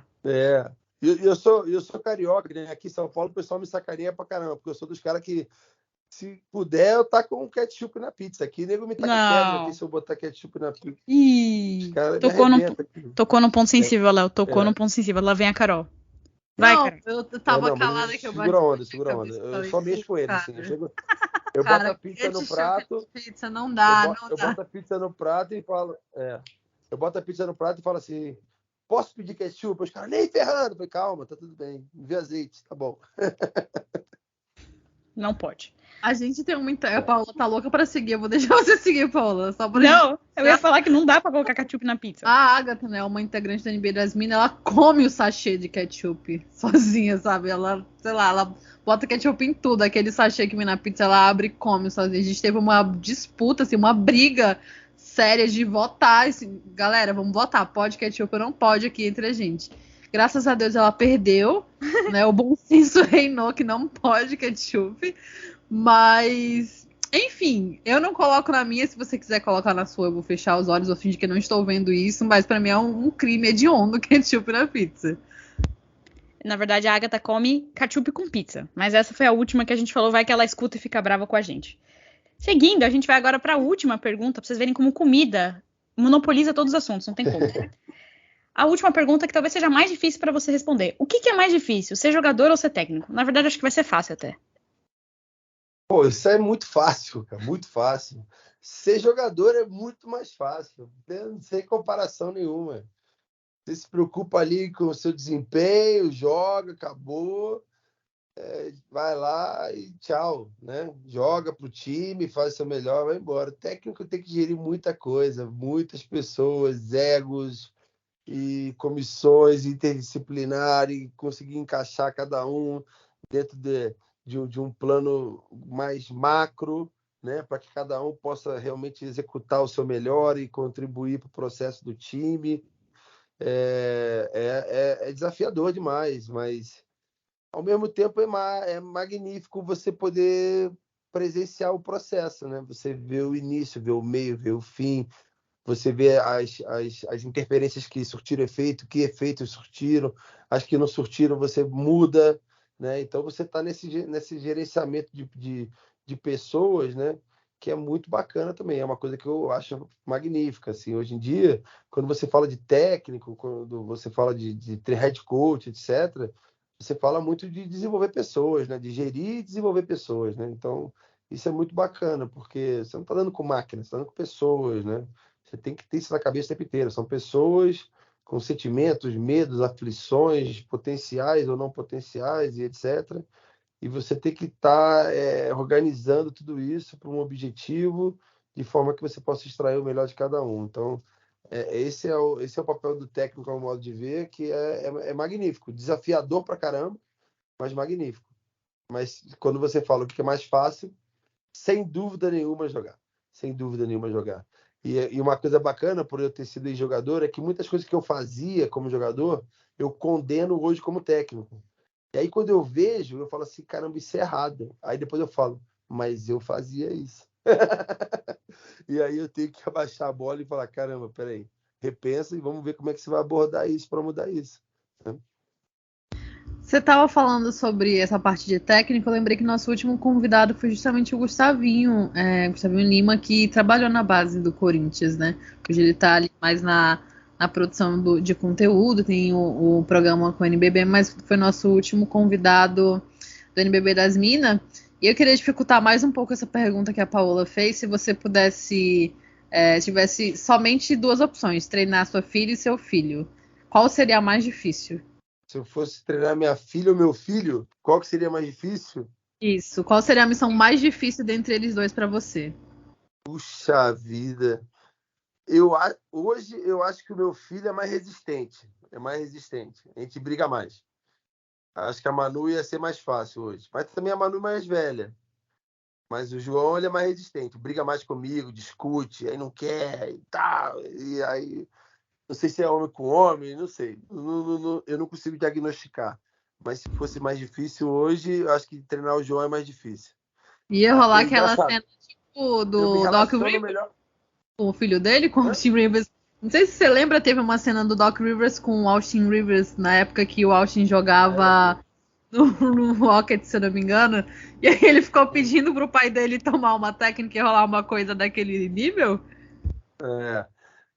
E eu sou carioca, né? Aqui em São Paulo o pessoal me sacaneia pra caramba, porque eu sou dos caras que, se puder, eu taco um ketchup na pizza. Aqui, nego me taca pedra aqui se eu botar ketchup na pizza. Os Ih, caras me tocou arrebentam aqui. tocou num ponto sensível, Léo. Tocou num ponto sensível. Lá vem a Carol. Vai, Não, Carol. eu tava Não, mas calada que eu bati segura a onda, na segura a onda. cabeça, Eu falei, só mexo com ele, cara, assim. Eu boto a pizza no ketchup prato. Pizza, não dá, não Eu dá. boto a pizza no prato e falo. Eu boto a pizza no prato e falo assim: posso pedir ketchup? Os caras, nem ferrando. Eu falei, calma, tá tudo bem. Envia azeite, tá bom. Não pode. A gente tem uma. A Paula tá louca pra seguir. Eu vou deixar você seguir, Paula. Só pra Não, eu ia falar que não dá pra colocar ketchup na pizza. A Agatha, né, uma integrante da NBA das Minas, ela come o sachê de ketchup sozinha, sabe? Ela, sei lá, ela bota ketchup em tudo. Aquele sachê que vem na pizza, ela abre e come sozinha. A gente teve uma disputa, assim, uma briga séria de votar. Assim, galera, vamos votar. Pode ketchup ou não pode aqui entre a gente. Graças a Deus ela perdeu, né? O bom senso reinou que não pode ketchup. Mas, enfim, eu não coloco na minha. Se você quiser colocar na sua, eu vou fechar os olhos, eu finge que não estou vendo isso. Mas pra mim é um crime hediondo ketchup na pizza. Na verdade, a Agatha come ketchup com pizza. Mas essa foi a última que a gente falou. Vai que ela escuta e fica brava com a gente. Seguindo, a gente vai agora pra última pergunta, pra vocês verem como comida monopoliza todos os assuntos, não tem como. A última pergunta que talvez seja mais difícil pra você responder. O que é mais difícil, ser jogador ou ser técnico? Na verdade, acho que vai ser fácil até. Pô, isso é muito fácil, cara, muito fácil. Ser jogador é muito mais fácil, sem comparação nenhuma. Você se preocupa ali com o seu desempenho, joga, acabou, vai lá e tchau, né? Joga pro time, faz o seu melhor, vai embora. O técnico tem que gerir muita coisa, muitas pessoas, egos e comissões interdisciplinares, e conseguir encaixar cada um dentro de um plano mais macro, né, para que cada um possa realmente executar o seu melhor e contribuir para o processo do time. É desafiador demais, mas ao mesmo tempo é magnífico você poder presenciar o processo, né? Você vê o início, vê o meio, vê o fim, você vê as interferências que surtiram efeito, que efeitos surtiram, as que não surtiram, você muda, né? Então você está nesse gerenciamento de pessoas, né? Que é muito bacana também, é uma coisa que eu acho magnífica. Assim, hoje em dia, quando você fala de técnico, quando você fala de head coach, etc., você fala muito de desenvolver pessoas, né? De gerir e desenvolver pessoas, né? Então, isso é muito bacana, porque você não está dando com máquinas, você está dando com pessoas, né? Você tem que ter isso na cabeça o tempo inteiro. São pessoas com sentimentos, medos, aflições, potenciais ou não potenciais, e etc. E você tem que estar organizando tudo isso para um objetivo, de forma que você possa extrair o melhor de cada um. Então, esse é o papel do técnico, ao modo de ver, que é magnífico. Desafiador pra caramba, mas magnífico. Mas quando você fala o que é mais fácil, sem dúvida nenhuma jogar. Sem dúvida nenhuma jogar. E uma coisa bacana por eu ter sido jogador é que muitas coisas que eu fazia como jogador, eu condeno hoje como técnico. E aí quando eu vejo, eu falo assim, caramba, isso é errado. Aí depois eu falo, mas eu fazia isso. E aí eu tenho que abaixar a bola e falar, caramba, peraí, repensa e vamos ver como é que você vai abordar isso para mudar isso. Você estava falando sobre essa parte de técnico, eu lembrei que nosso último convidado foi justamente o Gustavinho Lima, que trabalhou na base do Corinthians, né? Hoje ele está ali mais na produção de conteúdo, tem o programa com o NBB, mas foi nosso último convidado do NBB das Minas. E eu queria dificultar mais um pouco essa pergunta que a Paola fez, se você tivesse somente duas opções, treinar sua filha e seu filho, qual seria a mais difícil? Se eu fosse treinar minha filha ou meu filho, qual que seria mais difícil? Isso. Qual seria a missão mais difícil dentre eles dois para você? Puxa vida. Hoje eu acho que o meu filho é mais resistente. A gente briga mais. Acho que a Manu ia ser mais fácil hoje. Mas também a Manu é mais velha. Mas o João, ele é mais resistente. Briga mais comigo, discute, aí não quer e tal. E aí... Não sei se é homem com homem, não sei. Eu não consigo diagnosticar. Mas se fosse mais difícil hoje, eu acho que treinar o João é mais difícil. Ia rolar É aquela engraçado. cena tipo Eu me do Doc relaciono Rivers melhor. com o filho dele, com o Austin Rivers. Não sei se você lembra, teve uma cena do Doc Rivers com o Austin Rivers na época que o Austin jogava no Rocket, se eu não me engano. E aí ele ficou pedindo pro pai dele tomar uma técnica e rolar uma coisa daquele nível.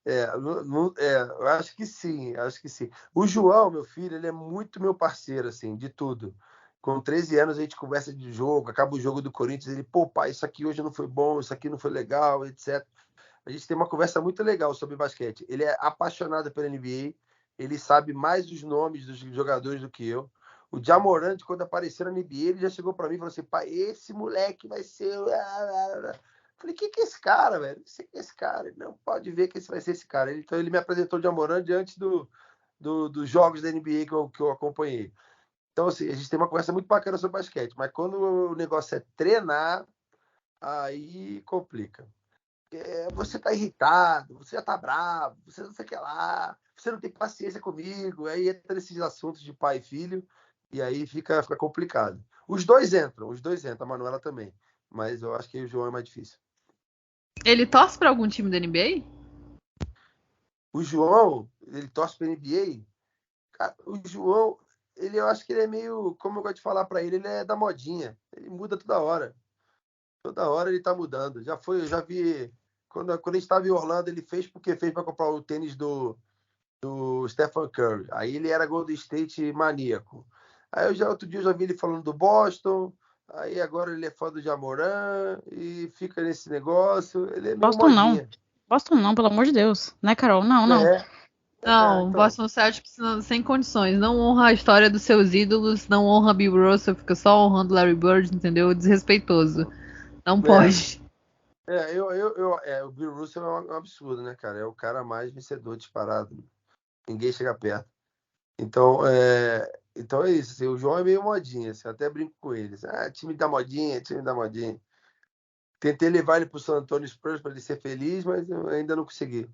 Eu acho que sim, acho que sim. O João, meu filho, ele é muito meu parceiro, assim, de tudo. Com 13 anos a gente conversa de jogo, acaba o jogo do Corinthians, ele, pô, pai, isso aqui hoje não foi bom, isso aqui não foi legal, etc. A gente tem uma conversa muito legal sobre basquete. Ele é apaixonado pela NBA, ele sabe mais os nomes dos jogadores do que eu. O Ja Morant, quando apareceu na NBA, ele já chegou para mim e falou assim, pai, esse moleque vai ser... Falei, quem que é esse cara, velho? Não sei quem é esse cara. Ele, não pode ver que esse vai ser esse cara. Então ele me apresentou o Ja Morant antes dos jogos da NBA que eu acompanhei. Então, assim, a gente tem uma conversa muito bacana sobre basquete, mas quando o negócio é treinar, aí complica. Você tá irritado, você já tá bravo, você não sei o que lá, você não tem paciência comigo, aí entra nesses assuntos de pai e filho, e aí fica complicado. Os dois entram, a Manuela também, mas eu acho que o João é mais difícil. Ele torce pra algum time da NBA? O João, ele torce pra NBA, cara, o João, eu acho que ele é meio, como eu gosto de falar pra ele é da modinha, ele muda toda hora ele tá mudando, eu já vi, quando a gente estava em Orlando, ele fez porque fez para comprar o tênis do Stephen Curry, aí ele era Golden State maníaco, aí outro dia eu já vi ele falando do Boston, aí agora ele é fã do Ja Morant e fica nesse negócio, ele é meio Boston não. modinha. Boston não, pelo amor de Deus. Né, Carol? Não. Não, então. Boston Celtics sem condições. Não honra a história dos seus ídolos, não honra Bill Russell, fica só honrando Larry Bird, entendeu? Desrespeitoso. Não pode. O Bill Russell é um absurdo, né, cara? É o cara mais vencedor disparado. Ninguém chega perto. Então é isso. Assim, o João é meio modinha. Assim, eu até brinco com eles. Time da modinha, time da modinha. Tentei levar ele pro San Antonio Spurs para ele ser feliz, mas eu ainda não consegui.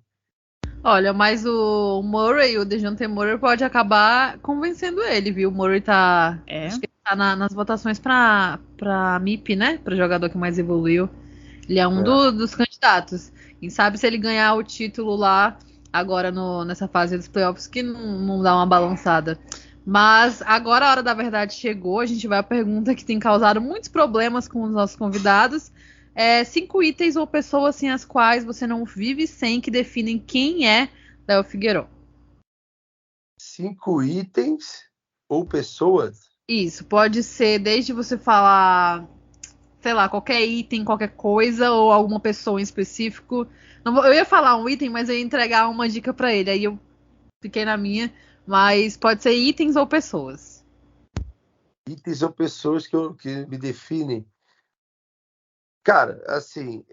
Olha, mas o Murray, o DeJounte Murray pode acabar convencendo ele, viu? O Murray tá, acho que tá nas votações pra MIP, né? Pra jogador que mais evoluiu. Ele é um dos candidatos. Quem sabe se ele ganhar o título lá, agora nessa fase dos playoffs, que não dá uma balançada. Mas agora a hora da verdade chegou. A gente vai à pergunta que tem causado muitos problemas com os nossos convidados. 5 itens ou pessoas sem as quais você não vive sem, que definem quem é Léo Figueiró. 5 itens ou pessoas? Isso, pode ser desde você falar, sei lá, qualquer item, qualquer coisa, ou alguma pessoa em específico. Eu ia falar um item, mas eu ia entregar uma dica pra ele, aí eu fiquei na minha. Mas pode ser itens ou pessoas. Itens ou pessoas que me definem? Cara, assim,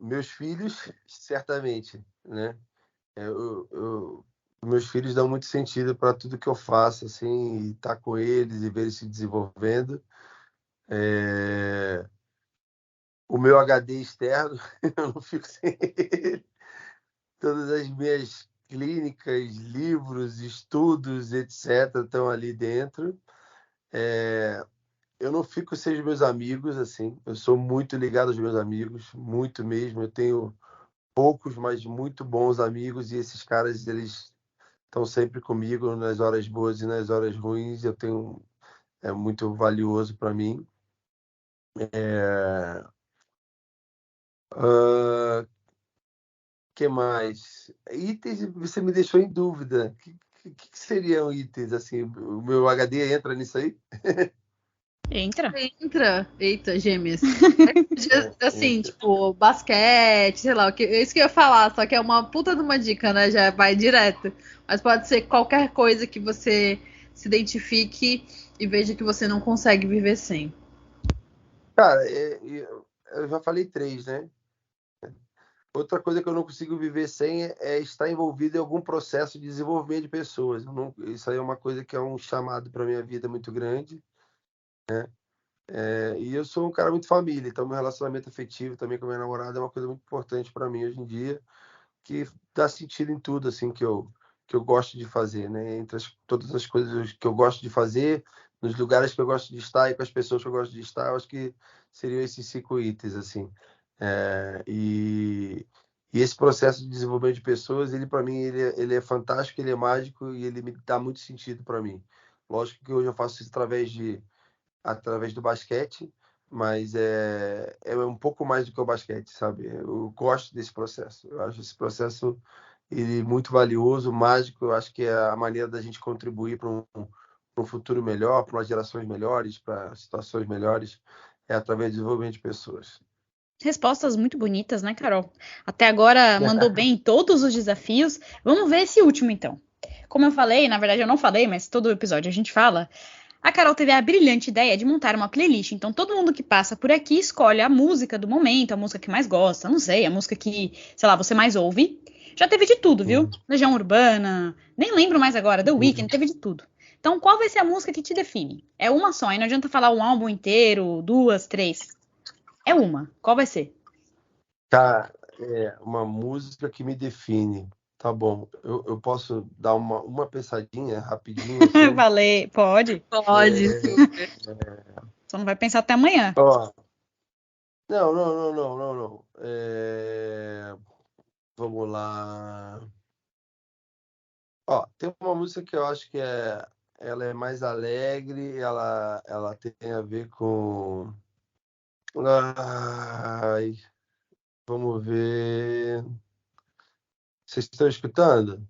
meus filhos, certamente, né? Meus filhos dão muito sentido para tudo que eu faço, assim, e estar com eles e ver eles se desenvolvendo. O meu HD externo, eu não fico sem ele. Todas as minhas clínicas, livros, estudos, etc., estão ali dentro. Eu não fico sem os meus amigos, assim. Eu sou muito ligado aos meus amigos, muito mesmo. Eu tenho poucos, mas muito bons amigos, e esses caras, eles estão sempre comigo nas horas boas e nas horas ruins. É muito valioso para mim. Que mais? Itens, você me deixou em dúvida. Que seriam itens assim? O meu HD entra nisso aí? Entra. Eita, gêmeas. Assim, tipo, basquete, sei lá, isso que eu ia falar, só que é uma puta de uma dica, né? Já vai direto. Mas pode ser qualquer coisa que você se identifique e veja que você não consegue viver sem. Cara, eu já falei 3, né? Outra coisa que eu não consigo viver sem é estar envolvido em algum processo de desenvolvimento de pessoas. Isso aí é uma coisa que é um chamado para minha vida muito grande, né? E eu sou um cara muito família, então meu relacionamento afetivo também com a minha namorada é uma coisa muito importante para mim hoje em dia, que dá sentido em tudo assim que eu que eu gosto de fazer, né? Entre todas as coisas que eu gosto de fazer, nos lugares que eu gosto de estar e com as pessoas que eu gosto de estar, eu acho que seriam esses 5 itens, assim. E esse processo de desenvolvimento de pessoas, ele para mim, ele é fantástico, ele é mágico e ele me dá muito sentido para mim. Lógico que hoje eu faço isso através do basquete, mas é um pouco mais do que o basquete, sabe? Eu gosto desse processo. Eu acho esse processo ele muito valioso, mágico. Eu acho que é a maneira da gente contribuir para um futuro melhor, para umas gerações melhores, para situações melhores, é através do desenvolvimento de pessoas. Respostas muito bonitas, né, Carol? Até agora mandou bem em todos os desafios. Vamos ver esse último, então. Como eu falei, na verdade eu não falei, mas todo episódio a gente fala. A Carol teve a brilhante ideia de montar uma playlist. Então todo mundo que passa por aqui escolhe a música do momento, a música que mais gosta, não sei, a música que, sei lá, você mais ouve. Já teve de tudo, viu? Legião Urbana, nem lembro mais agora, The Weeknd, teve de tudo. Então qual vai ser a música que te define? É uma só, e não adianta falar um álbum inteiro, 2, 3. É uma. Qual vai ser? Tá, uma música que me define. Tá bom. Eu posso dar uma pensadinha rapidinho? Assim? Falei, pode? Pode. Só não vai pensar até amanhã. Ó, não. Vamos lá. Ó, tem uma música que eu acho que ela é mais alegre, ela tem a ver com... Ai, vamos ver. Vocês estão escutando?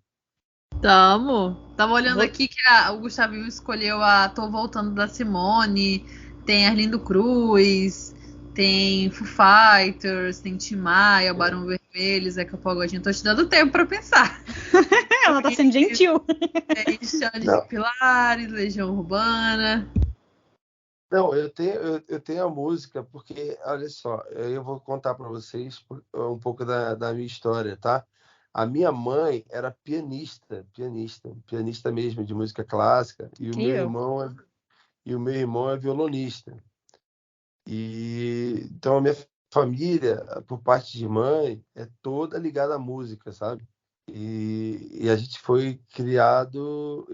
Tava olhando aqui que o Gustavinho escolheu a Tô Voltando da Simone, tem Arlindo Cruz, tem Foo Fighters, tem Tim Maia, Barão Vermelho, Zeca Pagodinho. Tô te dando tempo pra pensar. Ela tá sendo gentil. Tem Xande de Pilares, Legião Urbana. Não, eu tenho a música, porque, olha só, eu vou contar para vocês um pouco da minha história, tá? A minha mãe era pianista mesmo, de música clássica, e o meu irmão é violonista. Então a minha família, por parte de mãe, é toda ligada à música, sabe? E a gente foi criado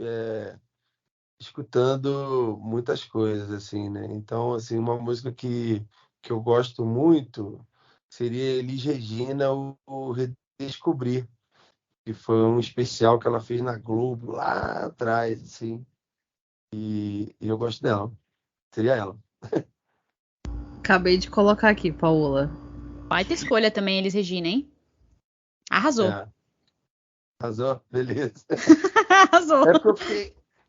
escutando muitas coisas, assim, né? Então, assim, uma música que eu gosto muito seria Elis Regina, o Redescobrir, que foi um especial que ela fez na Globo lá atrás, assim, e eu gosto dela. Seria ela. Acabei de colocar aqui, Paola. Baita escolha também, Elis Regina, hein? Arrasou. Arrasou? Beleza. Arrasou.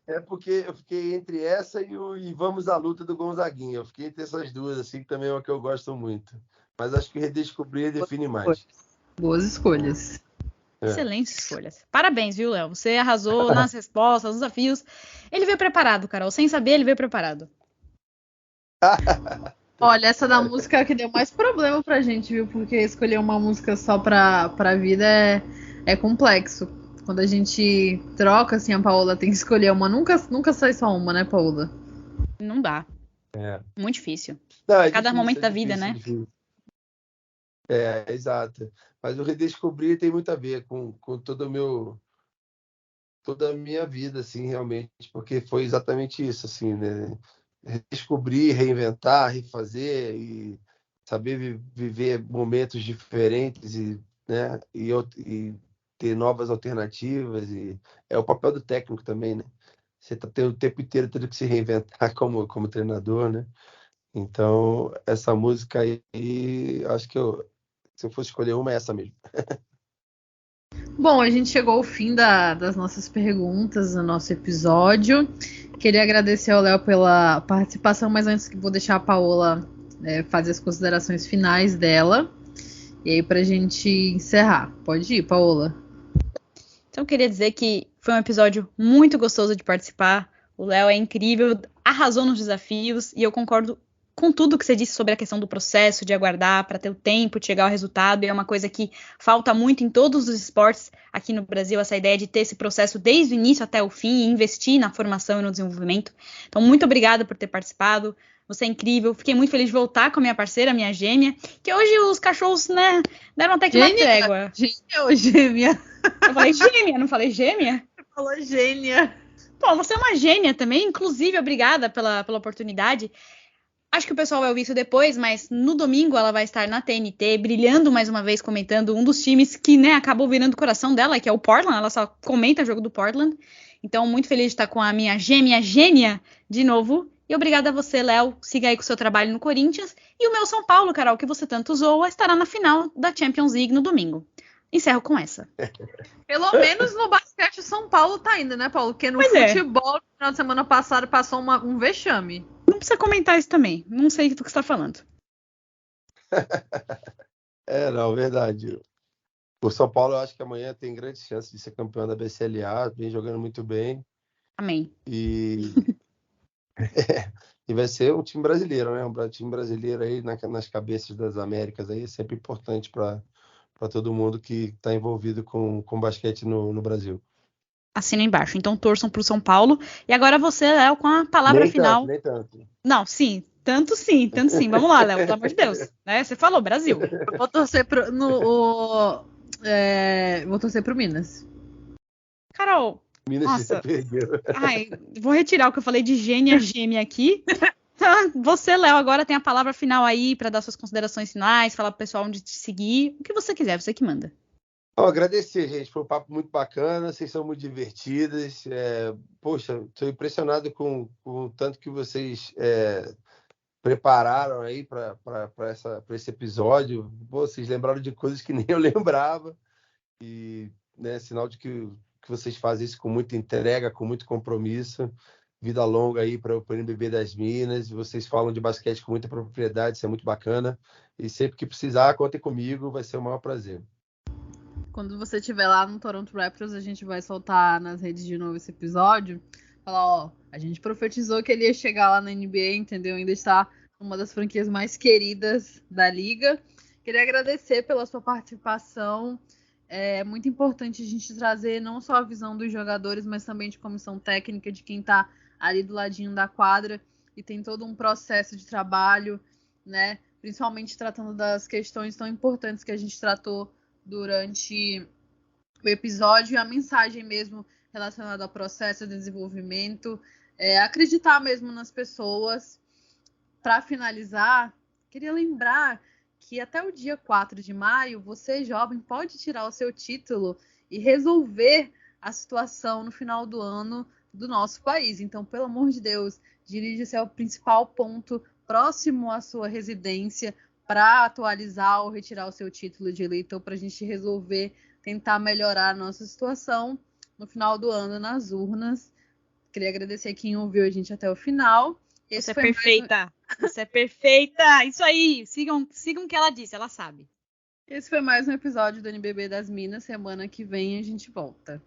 É porque eu fiquei entre essa e Vamos à Luta do Gonzaguinha. Eu fiquei entre essas duas, assim, que também é uma que eu gosto muito. Mas acho que Redescobrir define mais. Boas escolhas. Excelentes escolhas. Parabéns, viu, Léo? Você arrasou nas respostas, nos desafios. Ele veio preparado, Carol. Sem saber, ele veio preparado. Olha, essa da música é a que deu mais problema pra gente, viu? Porque escolher uma música só pra vida é complexo. Quando a gente troca, assim, a Paola tem que escolher uma. Nunca sai só uma, né, Paola? Não dá. Muito difícil. Não, Cada difícil, momento da vida, né? Difícil. Exato. Mas o Redescobrir tem muito a ver com toda a minha vida, assim, realmente. Porque foi exatamente isso, assim, né? Redescobrir, reinventar, refazer e saber viver momentos diferentes né? E ter novas alternativas, e é o papel do técnico também, né? Você tá tendo o tempo inteiro tendo que se reinventar como treinador, né? Então, essa música aí, acho que se eu fosse escolher uma, é essa mesmo. Bom, a gente chegou ao fim das nossas perguntas no nosso episódio. Queria agradecer ao Léo pela participação, mas antes que vou deixar a Paola fazer as considerações finais dela. E aí, pra gente encerrar. Pode ir, Paola. Então, eu queria dizer que foi um episódio muito gostoso de participar. O Léo é incrível, arrasou nos desafios e eu concordo com tudo que você disse sobre a questão do processo, de aguardar para ter o tempo de chegar ao resultado. E é uma coisa que falta muito em todos os esportes aqui no Brasil, essa ideia de ter esse processo desde o início até o fim e investir na formação e no desenvolvimento. Então, muito obrigada por ter participado. Você é incrível. Fiquei muito feliz de voltar com a minha parceira, minha gêmea. Que hoje os cachorros, né, deram até que uma trégua. Gêmea ou gêmea? Eu falei gêmea, não falei gêmea? Você falou gênia. Pô, você é uma gênia também. Inclusive, obrigada pela oportunidade. Acho que o pessoal vai ouvir isso depois, mas no domingo ela vai estar na TNT, brilhando mais uma vez, comentando um dos times que, né, acabou virando o coração dela, que é o Portland. Ela só comenta o jogo do Portland. Então, muito feliz de estar com a minha gêmea de novo. E obrigada a você, Léo. Siga aí com o seu trabalho no Corinthians. E o meu São Paulo, Carol, que você tanto zoa, estará na final da Champions League no domingo. Encerro com essa. Pelo menos no basquete o São Paulo tá indo, né, Paulo? Porque no futebol, no final de semana passado, passou um vexame. Não precisa comentar isso também. Não sei do que você está falando. Não, verdade. O São Paulo, eu acho que amanhã tem grande chance de ser campeão da BCLA. Vem jogando muito bem. Amém. E vai ser um time brasileiro, né? Um time brasileiro aí nas cabeças das Américas aí é sempre importante para todo mundo que está envolvido com basquete no Brasil. Assina embaixo. Então torçam pro São Paulo. E agora você, Léo, com a palavra final. Nem tanto. Não, sim. Tanto sim. Vamos lá, Léo, pelo amor de Deus. Né? Você falou, Brasil. Eu vou torcer vou torcer pro Minas. Carol. Minas já perdeu. Ai, vou retirar o que eu falei de gêmea aqui. Você, Léo, agora tem a palavra final aí para dar suas considerações finais, falar pro pessoal onde te seguir, o que você quiser, você que manda. Agradecer, gente. Foi um papo muito bacana, vocês são muito divertidas. Poxa, estou impressionado com o tanto que vocês prepararam aí para esse episódio. Pô, vocês lembraram de coisas que nem eu lembrava. E, né, sinal de que vocês fazem isso com muita entrega, com muito compromisso. Vida longa aí para o NBB das Minas. Vocês falam de basquete com muita propriedade, isso é muito bacana. E sempre que precisar, contem comigo, vai ser o maior prazer. Quando você estiver lá no Toronto Raptors, a gente vai soltar nas redes de novo esse episódio. Falar, a gente profetizou que ele ia chegar lá na NBA, entendeu? Ainda está uma das franquias mais queridas da liga. Queria agradecer pela sua participação. É muito importante a gente trazer não só a visão dos jogadores, mas também de comissão técnica, de quem está ali do ladinho da quadra e tem todo um processo de trabalho, né? Principalmente tratando das questões tão importantes que a gente tratou durante o episódio e a mensagem mesmo relacionada ao processo de desenvolvimento, acreditar mesmo nas pessoas. Para finalizar, queria lembrar que até o dia 4 de maio, você, jovem, pode tirar o seu título e resolver a situação no final do ano do nosso país. Então, pelo amor de Deus, dirija-se ao principal ponto próximo à sua residência para atualizar ou retirar o seu título de eleitor, para a gente resolver, tentar melhorar a nossa situação no final do ano nas urnas. Queria agradecer quem ouviu a gente até o final. Você é perfeita. Você é perfeita. Isso aí. Sigam o que ela disse, ela sabe. Esse foi mais um episódio do NBB das Minas. Semana que vem a gente volta.